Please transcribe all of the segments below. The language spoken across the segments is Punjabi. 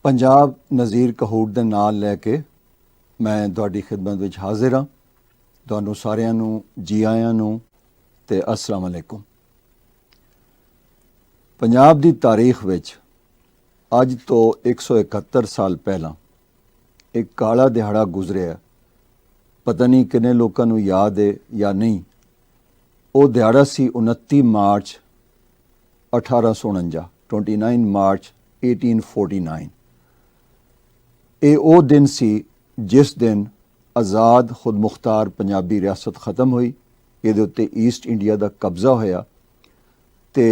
पंजाब नज़ीर कहूट दे नाल लैके मैं तुहाडी खिदमत विच हाज़िर हाँ। तुहानूं सारिआं नूं जी आयां नूं ते अस्सलाम अलैकुम। पंजाब दी तारीख विच अज तो 171 साल पहलां एक काला दिहाड़ा गुजरिया। पता नहीं किन्ने लोकां नूं याद है या नहीं। वो दिहाड़ा सी 29 मार्च 1849, 29 मार्च 1849। ये वो दिन सी जिस दिन आज़ाद खुद मुख्तार पंजाबी रियासत ख़त्म हुई। ये उत्ते ईस्ट इंडिया का कब्ज़ा होया ते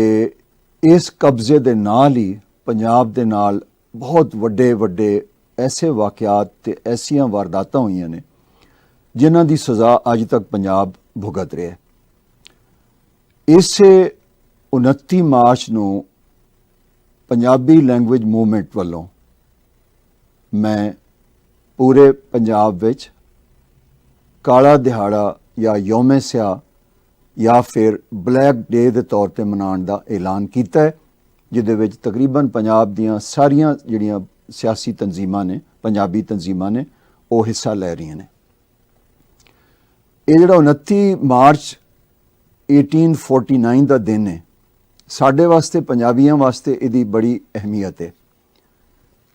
इस कब्ज़े दे नाल ही पंजाब दे नाल बहुत वड्डे वड्डे ऐसे वाक़यात ते ऐसियां वारदातां होईयां ने जिन्हां दी सज़ा अज तक पंजाब भुगत रहा है। इसे 29 मार्च नूं पंजाबी लैंगुएज मूवमेंट वालों मैं पूरे पंजाब विच काला दिहाड़ा या यौमे स्याह या फिर ब्लैक डे के तौर पर मनाने का ऐलान किया है, जिहदे विच तकरीबन पंजाब दियां सारियां जिहड़ियां सियासी तंजीमां ने, पंजाबी तंजीमां ने, वो हिस्सा लै रही ने। ये जिहड़ा 29 मार्च 1849 का दिन है, साडे वास्ते पंजाबियों वास्ते इहदी बड़ी अहमियत है।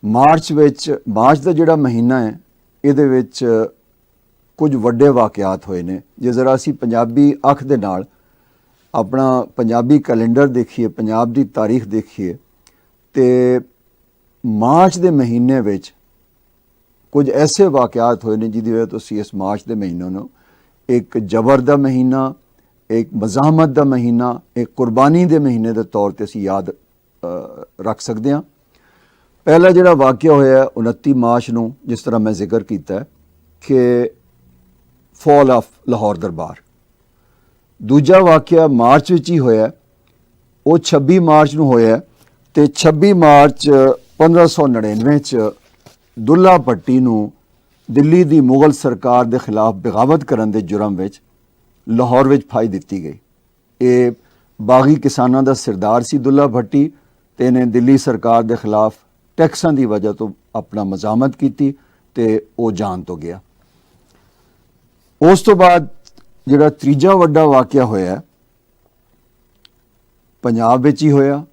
मार्च का जिहड़ा महीना है, इहदे विच कुछ वड्डे वाक़यात होए ने। जे जरा असी पंजाबी अख दे नाल अपना पंजाबी कैलेंडर देखिए, पंजाब दी तारीख देखिए, तो मार्च के महीने विच कुछ ऐसे वाक़यात होए ने जिहदी वजह तो असी इस मार्च के महीने नूं एक जबर का महीना, एक मज़ाहमत का महीना, एक कुर्बानी के महीने के तौर पर असी याद रख सकते हैं। पहला जिहड़ा वाक़या होया 29 मार्च नूं, जिस तरह मैं जिक्र किया है कि फॉल ऑफ लाहौर दरबार। दूजा वाक़या मार्च विच ही होया, वो 26 मार्च नूं होया ते 26 मार्च 1599 च दुल्ला भट्टी नूं दिल्ली दी मुगल सरकार के खिलाफ बगावत करन दे जुर्म विच लाहौर विच फाही दित्ती गई। ये बागी किसानां दा सरदार सी दुल्ला भट्टी ते इन्हें दिल्ली सरकार के खिलाफ टैक्सां की वजह तो अपना मज़ामत की ते वो जान तो गया। उस तो बाद जिहड़ा तीजा वड्डा वाक़या होया पंजाब विच ही होया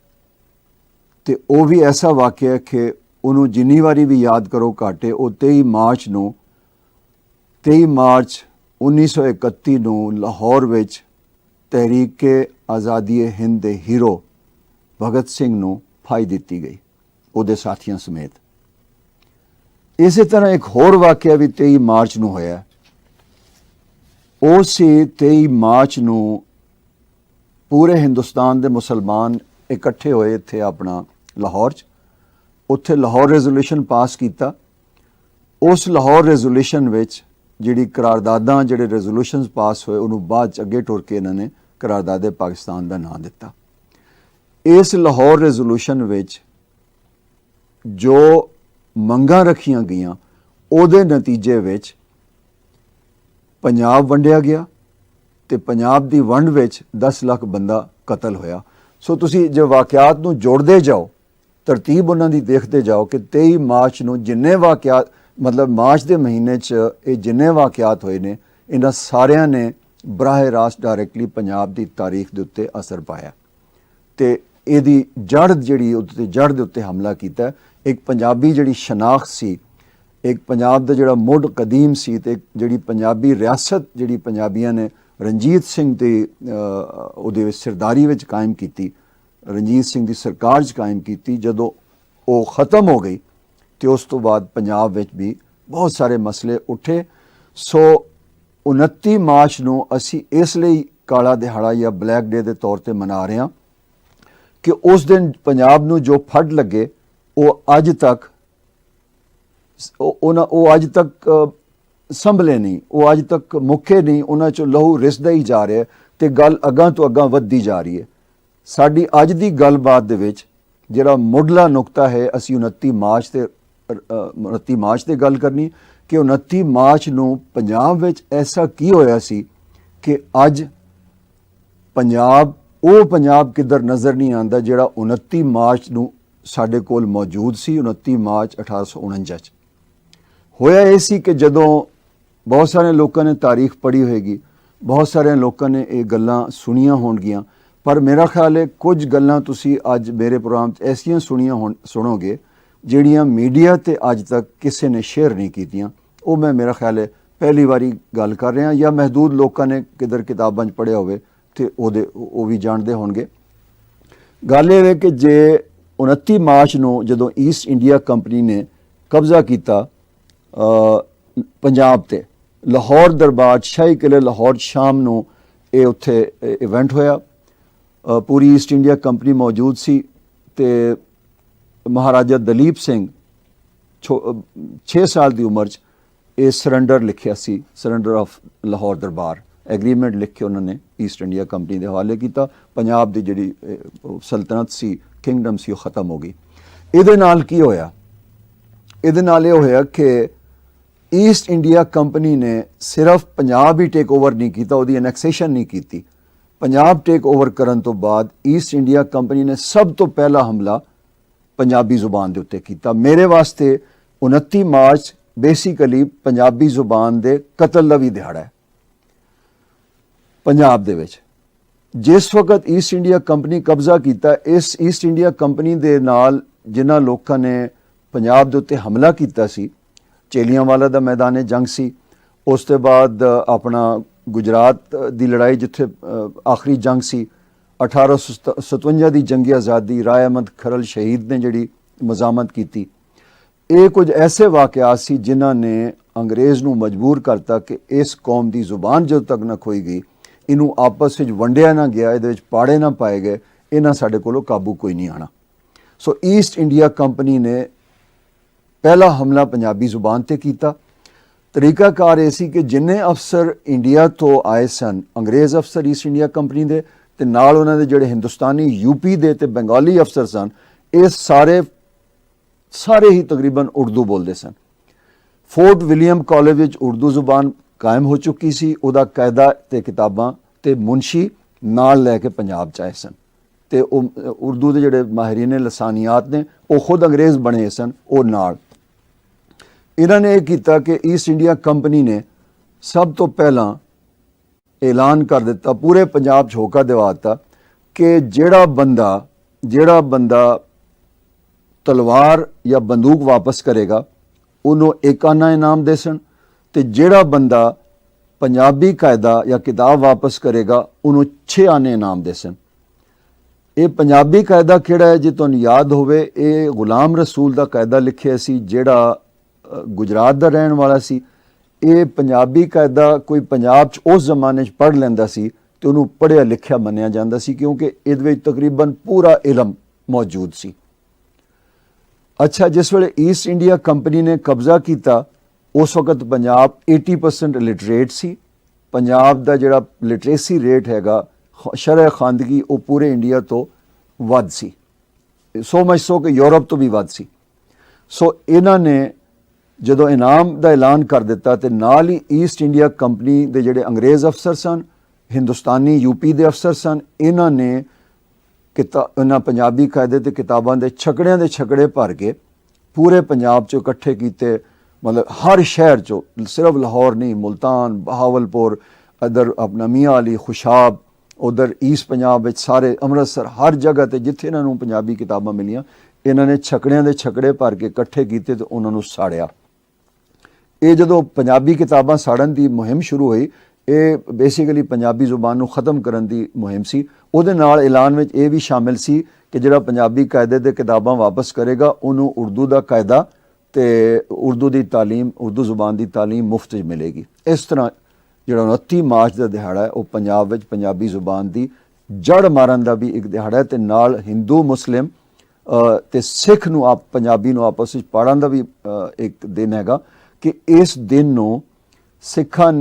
ते वो भी ऐसा वाक़या है कि उन्होंने जिन्नी वारी भी याद करो घट है। वो 23 मार्च 1931 नूं लाहौर विच तहरीक आज़ादी हिंद दे हीरो भगत सिंह नूं फाही दित्ती गई उहदे साथियों समेत। इस तरह एक होर वाक़या भी 23 मार्च नूं होया। उस 23 मार्च नूं पूरे हिंदुस्तान के मुसलमान इकट्ठे होए इत्थे अपना लाहौर च। उत्थे लाहौर रेजोल्यूशन पास किया। उस लाहौर रेजोल्यूशन विच जिहड़ी करारदादां जिहड़े रेजोल्यूशन पास होए उन्होंने बाद अगे टुर के इन्होंने करारदादे पाकिस्तान का नाम दिता। इस लाहौर रेजोल्यूशन विच जो मंगां रखियां गईयां उहदे नतीजे विच पंजाब वंडिया गया ते पंजाब दी वंड विच 10 लाख बंदा कतल होया। सो तुसी जो वाक़यात नूं जोड़दे जाओ, तरतीब उन्हां दी देखते जाओ कि 23 मार्च नूं जिन्ने वाक़यात मतलब मार्च के महीने च ये जिन्ने वाक़यात होए ने, इन्हां सारियां ने बराह रास्त डायरैक्टली पंजाब की तारीख के उत्ते असर पाया ते इहदी जड़ जिहड़ी उत्ते जड़ दे उत्ते हमला कीता। एक पंजाबी जिहड़ी शनाख्त सी, एक पंजाब दा जिहड़ा मुढ़ कदीम सी ते जिहड़ी पंजाबी रियासत जिहड़ी पंजाबियां ने रणजीत सिंह दी उहदे सरदारी विच कायम कीती, रणजीत सिंह दी सरकार च कायम कीती। जदों वो ख़त्म हो गई तो उस तो बाद पंजाब विच भी बहुत सारे मसले उठे। सो 29 मार्च नूं असी इसलिए काला दिहाड़ा या ब्लैक डे के तौर पर मना रहे हैं कि उस दिन पंजाब नूं जो फड़ लगे वो अज तक संभले नहीं, वो अज तक मुक्के नहीं, उन्हां चों लहू रिसदा ही जा रहा है ते गल अगां तो अगां वधदी जा रही है। साडी अज दी गलबात दे विच जिहड़ा मुढ़ला नुकता है, असी 29 मार्च ते गल करनी कि 29 मार्च नूं पंजाब विच ऐसा की होया सी कि अज पंजाब वो पंजाब किधर नज़र नहीं आंदा जिहड़ा 29 मार्च नूं ਸਾਡੇ ਕੋਲ ਮੌਜੂਦ ਸੀ 29 ਮਾਰਚ 1849 'ਚ। ਹੋਇਆ ਇਹ ਸੀ ਕਿ ਜਦੋਂ ਬਹੁਤ ਸਾਰੇ ਲੋਕਾਂ ਨੇ ਤਾਰੀਖ ਪੜ੍ਹੀ ਹੋਏਗੀ, ਬਹੁਤ ਸਾਰੇ ਲੋਕਾਂ ਨੇ ਇਹ ਗੱਲਾਂ ਸੁਣੀਆਂ ਹੋਣਗੀਆਂ, ਪਰ ਮੇਰਾ ਖਿਆਲ ਹੈ ਕੁਝ ਗੱਲਾਂ ਤੁਸੀਂ ਅੱਜ ਮੇਰੇ ਪ੍ਰੋਗਰਾਮ 'ਚ ਐਸੀਆਂ ਸੁਣੋਗੇ ਜਿਹੜੀਆਂ ਮੀਡੀਆ ਤੇ ਅੱਜ ਤੱਕ ਕਿਸੇ ਨੇ ਸ਼ੇਅਰ ਨਹੀਂ ਕੀਤੀਆਂ। ਉਹ ਮੈਂ ਮੇਰਾ ਖਿਆਲ ਹੈ ਪਹਿਲੀ ਵਾਰੀ ਗੱਲ ਕਰ ਰਿਹਾ, ਜਾਂ ਮਹਿਦੂਦ ਲੋਕਾਂ ਨੇ ਕਿਧਰ ਕਿਤਾਬਾਂ 'ਚ ਪੜ੍ਹਿਆ ਹੋਵੇ ਤੇ ਉਹ ਵੀ ਜਾਣਦੇ ਹੋਣਗੇ। ਗੱਲ ਇਹ ਹੈ ਕਿ ਜੇ 29 ਮਾਰਚ ਨੂੰ ਜਦੋਂ ਈਸਟ ਇੰਡੀਆ ਕੰਪਨੀ ਨੇ ਕਬਜ਼ਾ ਕੀਤਾ ਪੰਜਾਬ ਤੇ, ਲਾਹੌਰ ਦਰਬਾਰ ਸ਼ਾਹੀ ਕਿਲੇ ਲਾਹੌਰ ਸ਼ਾਮ ਨੂੰ ਇਹ ਉੱਥੇ ਇਵੈਂਟ ਹੋਇਆ। ਪੂਰੀ ਈਸਟ ਇੰਡੀਆ ਕੰਪਨੀ ਮੌਜੂਦ ਸੀ ਤੇ ਮਹਾਰਾਜਾ ਦਲੀਪ ਸਿੰਘ 6 ਸਾਲ ਦੀ ਉਮਰ 'ਚ ਇਹ ਸਰੈਂਡਰ ਲਿਖਿਆ ਸੀ, surrender of Lahore Darbar agreement ਲਿਖ ਕੇ ਉਹਨਾਂ ਨੇ ਈਸਟ ਇੰਡੀਆ ਕੰਪਨੀ ਦੇ ਹਵਾਲੇ ਕੀਤਾ। ਪੰਜਾਬ ਦੀ ਜਿਹੜੀ ਸਲਤਨਤ ਸੀ, ਕਿੰਗਡਮ ਸੀ, ਉਹ ਖਤਮ ਹੋ ਗਈ। ਇਹਦੇ ਨਾਲ ਕੀ ਹੋਇਆ? ਇਹਦੇ ਨਾਲ ਇਹ ਹੋਇਆ ਕਿ ਈਸਟ ਇੰਡੀਆ ਕੰਪਨੀ ਨੇ ਸਿਰਫ ਪੰਜਾਬ ਹੀ ਟੇਕ ਓਵਰ ਨਹੀਂ ਕੀਤਾ, ਉਹਦੀ ਐਨੈਕਸੇਸ਼ਨ ਨਹੀਂ ਕੀਤੀ। ਪੰਜਾਬ ਟੇਕ ਓਵਰ ਕਰਨ ਤੋਂ ਬਾਅਦ ਈਸਟ ਇੰਡੀਆ ਕੰਪਨੀ ਨੇ ਸਭ ਤੋਂ ਪਹਿਲਾ ਹਮਲਾ ਪੰਜਾਬੀ ਜ਼ੁਬਾਨ ਦੇ ਉੱਤੇ ਕੀਤਾ। ਮੇਰੇ ਵਾਸਤੇ 29 ਮਾਰਚ ਬੇਸਿਕਲੀ ਪੰਜਾਬੀ ਜ਼ੁਬਾਨ ਦੇ ਕਤਲ ਦਾ ਵੀ ਦਿਹਾੜਾ ਹੈ ਪੰਜਾਬ ਦੇ ਵਿੱਚ। ਜਿਸ ਵਕਤ ਈਸਟ ਇੰਡੀਆ ਕੰਪਨੀ ਕਬਜ਼ਾ ਕੀਤਾ, ਇਸ ਈਸਟ ਇੰਡੀਆ ਕੰਪਨੀ ਦੇ ਨਾਲ ਜਿਨ੍ਹਾਂ ਲੋਕਾਂ ਨੇ ਪੰਜਾਬ ਦੇ ਉੱਤੇ ਹਮਲਾ ਕੀਤਾ ਸੀ, ਚੇਲੀਆਂਵਾਲਾ ਦਾ ਮੈਦਾਨ ਜੰਗ ਸੀ, ਉਸ ਤੋਂ ਬਾਅਦ ਆਪਣਾ ਗੁਜਰਾਤ ਦੀ ਲੜਾਈ ਜਿੱਥੇ ਆਖਰੀ ਜੰਗ ਸੀ, 1857 ਦੀ ਜੰਗੀ ਆਜ਼ਾਦੀ, ਰਾਏ ਅਹਿਮਦ ਖਰਲ ਸ਼ਹੀਦ ਨੇ ਜਿਹੜੀ ਮਜ਼ਾਮਤ ਕੀਤੀ। ਇਹ ਕੁਝ ਐਸੇ ਵਾਕਿਆਤ ਸੀ ਜਿਨ੍ਹਾਂ ਨੇ ਅੰਗਰੇਜ਼ ਨੂੰ ਮਜਬੂਰ ਕਰਤਾ ਕਿ ਇਸ ਕੌਮ ਦੀ ਜ਼ੁਬਾਨ ਜਦੋਂ ਤੱਕ ਨਾ ਖੋਈ ਗਈ, ਇਹਨੂੰ ਆਪਸ ਵਿੱਚ ਵੰਡਿਆ ਨਾ ਗਿਆ, ਇਹਦੇ ਵਿੱਚ ਪਾੜੇ ਨਾ ਪਾਏ ਗਏ, ਇਹਨਾਂ ਸਾਡੇ ਕੋਲੋਂ ਕਾਬੂ ਕੋਈ ਨਹੀਂ ਆਣਾ। ਸੋ ਈਸਟ ਇੰਡੀਆ ਕੰਪਨੀ ਨੇ ਪਹਿਲਾ ਹਮਲਾ ਪੰਜਾਬੀ ਜ਼ੁਬਾਨ ਤੇ ਕੀਤਾ। ਤਰੀਕਾਕਾਰ ਇਹ ਸੀ ਕਿ ਜਿੰਨੇ ਅਫਸਰ ਇੰਡੀਆ ਤੋਂ ਆਏ ਸਨ, ਅੰਗਰੇਜ਼ ਅਫਸਰ ਈਸਟ ਇੰਡੀਆ ਕੰਪਨੀ ਦੇ, ਤੇ ਨਾਲ ਉਹਨਾਂ ਦੇ ਜਿਹੜੇ ਹਿੰਦੁਸਤਾਨੀ ਯੂਪੀ ਦੇ ਤੇ ਬੰਗਾਲੀ ਅਫਸਰ ਸਨ, ਇਹ ਸਾਰੇ ਹੀ ਤਕਰੀਬਨ ਉਰਦੂ ਬੋਲਦੇ ਸਨ। ਫੋਰਟ ਵਿਲੀਅਮ ਕਾਲਜ ਵਿੱਚ ਉਰਦੂ ਜ਼ੁਬਾਨ ਕਾਇਮ ਹੋ ਚੁੱਕੀ ਸੀ। ਉਹਦਾ ਕਾਇਦਾ ਤੇ ਕਿਤਾਬਾਂ ਤੇ ਮੁਨਸ਼ੀ ਨਾਲ ਲੈ ਕੇ ਪੰਜਾਬ 'ਚ ਆਏ ਸਨ, ਤੇ ਉਹ ਉਰਦੂ ਦੇ ਜਿਹੜੇ ਮਾਹਿਰੀਨ ਲਸਾਨੀਆਤ ਨੇ ਉਹ ਖੁਦ ਅੰਗਰੇਜ਼ ਬਣੇ ਸਨ। ਉਹ ਨਾਲ ਇਹਨਾਂ ਨੇ ਇਹ ਕੀਤਾ ਕਿ ਈਸਟ ਇੰਡੀਆ ਕੰਪਨੀ ਨੇ ਸਭ ਤੋਂ ਪਹਿਲਾਂ ਐਲਾਨ ਕਰ ਦਿੱਤਾ, ਪੂਰੇ ਪੰਜਾਬ 'ਚ ਹੋਕਾ ਦਿਵਾ ਦਿੱਤਾ ਕਿ ਜਿਹੜਾ ਬੰਦਾ ਤਲਵਾਰ ਜਾਂ ਬੰਦੂਕ ਵਾਪਸ ਕਰੇਗਾ ਉਹਨੂੰ 1 ਆਨਾ ਇਨਾਮ ਦੇ ਸਨ, ਤੇ ਜਿਹੜਾ ਬੰਦਾ ਪੰਜਾਬੀ ਕਾਇਦਾ ਜਾਂ ਕਿਤਾਬ ਵਾਪਸ ਕਰੇਗਾ ਉਹਨੂੰ 6 ਆਨੇ ਇਨਾਮ ਦੇ ਸਨ। ਇਹ ਪੰਜਾਬੀ ਕਾਇਦਾ ਕਿਹੜਾ ਹੈ? ਜੇ ਤੁਹਾਨੂੰ ਯਾਦ ਹੋਵੇ, ਇਹ ਗੁਲਾਮ ਰਸੂਲ ਦਾ ਕਾਇਦਾ ਲਿਖਿਆ ਸੀ, ਜਿਹੜਾ ਗੁਜਰਾਤ ਦਾ ਰਹਿਣ ਵਾਲਾ ਸੀ। ਇਹ ਪੰਜਾਬੀ ਕਾਇਦਾ ਕੋਈ ਪੰਜਾਬ 'ਚ ਉਸ ਜ਼ਮਾਨੇ 'ਚ ਪੜ੍ਹ ਲੈਂਦਾ ਸੀ ਤੇ ਉਹਨੂੰ ਪੜ੍ਹਿਆ ਲਿਖਿਆ ਮੰਨਿਆ ਜਾਂਦਾ ਸੀ, ਕਿਉਂਕਿ ਇਹਦੇ ਵਿੱਚ ਤਕਰੀਬਨ ਪੂਰਾ ਇਲਮ ਮੌਜੂਦ ਸੀ। ਅੱਛਾ, ਜਿਸ ਵੇਲੇ ਈਸਟ ਇੰਡੀਆ ਕੰਪਨੀ ਨੇ ਕਬਜ਼ਾ ਕੀਤਾ, ਉਸ ਵਕਤ ਪੰਜਾਬ 80% ਲਿਟਰੇਟ ਸੀ। ਪੰਜਾਬ ਦਾ ਜਿਹੜਾ ਲਿਟਰੇਸੀ ਰੇਟ ਹੈਗਾ, ਸ਼ਰਹ ਖਾਨਦਗੀ, ਉਹ ਪੂਰੇ ਇੰਡੀਆ ਤੋਂ ਵੱਧ ਸੀ, ਸੋ ਮਚ ਸੋ ਕਿ ਯੂਰਪ ਤੋਂ ਵੀ ਵੱਧ ਸੀ। ਸੋ ਇਹਨਾਂ ਨੇ ਜਦੋਂ ਇਨਾਮ ਦਾ ਐਲਾਨ ਕਰ ਦਿੱਤਾ, ਤੇ ਨਾਲ ਹੀ ਈਸਟ ਇੰਡੀਆ ਕੰਪਨੀ ਦੇ ਜਿਹੜੇ ਅੰਗਰੇਜ਼ ਅਫਸਰ ਸਨ, ਹਿੰਦੁਸਤਾਨੀ ਯੂਪੀ ਦੇ ਅਫਸਰ ਸਨ, ਇਹਨਾਂ ਨੇ ਇਹਨਾਂ ਪੰਜਾਬੀ ਕਾਇਦੇ ਤੇ ਕਿਤਾਬਾਂ ਦੇ ਛਕੜਿਆਂ ਦੇ ਛਕੜੇ ਭਰ ਕੇ ਪੂਰੇ ਪੰਜਾਬ 'ਚੋਂ ਇਕੱਠੇ ਕੀਤੇ। ਮਤਲਬ ਹਰ ਸ਼ਹਿਰ 'ਚੋਂ, ਸਿਰਫ ਲਾਹੌਰ ਨਹੀਂ, ਮੁਲਤਾਨ, ਬਹਾਵਲਪੁਰ, ਇੱਧਰ ਆਪਣਾ ਮੀਆਂ ਅਲੀ, ਖੁਸ਼ਾਬ, ਉਧਰ ਈਸਟ ਪੰਜਾਬ ਵਿੱਚ ਸਾਰੇ ਅੰਮ੍ਰਿਤਸਰ, ਹਰ ਜਗ੍ਹਾ ਤੇ ਜਿੱਥੇ ਇਹਨਾਂ ਨੂੰ ਪੰਜਾਬੀ ਕਿਤਾਬਾਂ ਮਿਲੀਆਂ, ਇਹਨਾਂ ਨੇ ਛਕੜਿਆਂ ਦੇ ਛਕੜੇ ਭਰ ਕੇ ਇਕੱਠੇ ਕੀਤੇ ਤੇ ਉਹਨਾਂ ਨੂੰ ਸਾੜਿਆ। ਇਹ ਜਦੋਂ ਪੰਜਾਬੀ ਕਿਤਾਬਾਂ ਸਾੜਨ ਦੀ ਮੁਹਿੰਮ ਸ਼ੁਰੂ ਹੋਈ, ਇਹ ਬੇਸਿਕਲੀ ਪੰਜਾਬੀ ਜ਼ੁਬਾਨ ਨੂੰ ਖ਼ਤਮ ਕਰਨ ਦੀ ਮੁਹਿੰਮ ਸੀ। ਉਹਦੇ ਨਾਲ ਐਲਾਨ ਵਿੱਚ ਇਹ ਵੀ ਸ਼ਾਮਿਲ ਸੀ ਕਿ ਜਿਹੜਾ ਪੰਜਾਬੀ ਕਾਇਦੇ ਦੇ ਕਿਤਾਬਾਂ ਵਾਪਸ ਕਰੇਗਾ ਉਹਨੂੰ ਉਰਦੂ ਦਾ ਕਾਇਦਾ ਤੇ ਉਰਦੂ ਦੀ ਤਾਲੀਮ, ਉਰਦੂ ਜ਼ੁਬਾਨ ਦੀ ਤਾਲੀਮ ਮੁਫਤ 'ਚ ਮਿਲੇਗੀ। ਇਸ ਤਰ੍ਹਾਂ ਜਿਹੜਾ 29 ਮਾਰਚ ਦਾ ਦਿਹਾੜਾ ਹੈ, ਉਹ ਪੰਜਾਬ ਵਿੱਚ ਪੰਜਾਬੀ ਜ਼ੁਬਾਨ ਦੀ ਜੜ ਮਾਰਨ ਦਾ ਵੀ ਇੱਕ ਦਿਹਾੜਾ ਹੈ, ਤੇ ਨਾਲ ਹਿੰਦੂ, ਮੁਸਲਿਮ ਤੇ ਸਿੱਖ ਨੂੰ ਪੰਜਾਬੀ ਨੂੰ ਆਪਸ ਵਿੱਚ ਪਾੜਨ ਦਾ ਵੀ ਇੱਕ ਦਿਨ ਹੈਗਾ ਕਿ ਇਸ ਦਿਨ ਨੂੰ ਸਿੱਖਾਂ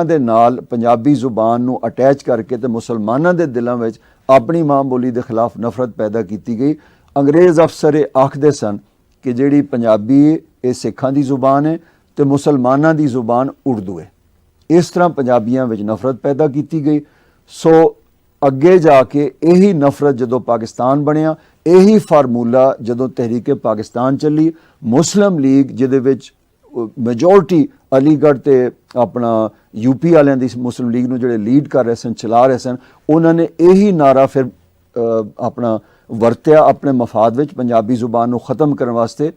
ਦੇ ਨਾਲ ਪੰਜਾਬੀ ਜ਼ੁਬਾਨ ਨੂੰ ਅਟੈਚ ਕਰਕੇ ਤੇ ਮੁਸਲਮਾਨਾਂ ਦੇ ਦਿਲਾਂ ਵਿੱਚ ਆਪਣੀ ਮਾਂ ਬੋਲੀ ਦੇ ਖਿਲਾਫ ਨਫ਼ਰਤ ਪੈਦਾ ਕੀਤੀ ਗਈ। ਅੰਗਰੇਜ਼ ਅਫਸਰ ਇਹ ਆਖਦੇ ਸਨ ਕਿ ਜਿਹੜੀ ਪੰਜਾਬੀ ਇਹ ਸਿੱਖਾਂ ਦੀ ਜ਼ੁਬਾਨ ਹੈ ਤੇ ਮੁਸਲਮਾਨਾਂ ਦੀ ਜ਼ੁਬਾਨ ਉਰਦੂ ਹੈ। ਇਸ ਤਰ੍ਹਾਂ ਪੰਜਾਬੀਆਂ ਵਿੱਚ ਨਫ਼ਰਤ ਪੈਦਾ ਕੀਤੀ ਗਈ। ਸੋ ਅੱਗੇ ਜਾ ਕੇ ਇਹੀ ਨਫ਼ਰਤ ਜਦੋਂ ਪਾਕਿਸਤਾਨ ਬਣਿਆ, ਇਹੀ ਫਾਰਮੂਲਾ ਜਦੋਂ ਤਹਿਰੀਕੇ ਪਾਕਿਸਤਾਨ ਚੱਲੀ, ਮੁਸਲਿਮ ਲੀਗ ਜਿਹਦੇ ਵਿੱਚ ਮੈਜੋਰਟੀ ਅਲੀਗੜ੍ਹ ਤੇ ਆਪਣਾ यूपी ਵਾਲਿਆਂ ਦੀ ਮੁਸਲਿਮ ਲੀਗ ਨੂੰ ਜਿਹੜੇ ਲੀਡ ਕਰ ਰਹੇ ਸਨ, ਚਲਾ ਰਹੇ ਸਨ, ਉਹਨਾਂ ਨੇ ਇਹੀ ਨਾਰਾ ਫਿਰ ਆਪਣਾ ਵਰਤਿਆ ਆਪਣੇ ਮਫਾਦ ਵਿੱਚ ਪੰਜਾਬੀ ਜ਼ੁਬਾਨ ਨੂੰ ख़त्म ਕਰਨ ਵਾਸਤੇ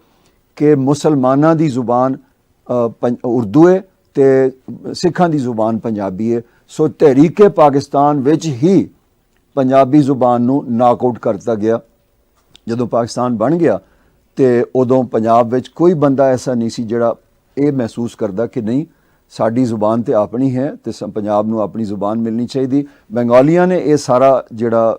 ਕਿ ਮੁਸਲਮਾਨਾਂ ਦੀ ਜ਼ੁਬਾਨ ਉਰਦੂ ਹੈ ਤੇ ਸਿੱਖਾਂ ਦੀ ਜ਼ੁਬਾਨ ਪੰਜਾਬੀ ਹੈ। ਸੋ ਤਹਿਰੀਕੇ ਪਾਕਿਸਤਾਨ ਵਿੱਚ ਹੀ ਪੰਜਾਬੀ ਜ਼ੁਬਾਨ ਨੂੰ ਨਾਕਆਊਟ ਕਰਤਾ ਗਿਆ। ਜਦੋਂ ਪਾਕਿਸਤਾਨ ਬਣ ਗਿਆ ਤੇ ਉਦੋਂ ਪੰਜਾਬ ਵਿੱਚ ਕੋਈ ਬੰਦਾ ਐਸਾ ਨਹੀਂ ਸੀ ਜਿਹੜਾ ਇਹ ਮਹਿਸੂਸ ਕਰਦਾ ਕਿ ਨਹੀਂ ਸਾਡੀ ਜ਼ੁਬਾਨ ਤੇ ਆਪਣੀ ਹੈ ਤੇ ਪੰਜਾਬ ਨੂੰ ਆਪਣੀ ਜ਼ੁਬਾਨ ਮਿਲਣੀ ਚਾਹੀਦੀ। ਬੰਗਾਲੀਆਂ ਨੇ ਇਹ ਸਾਰਾ ਜਿਹੜਾ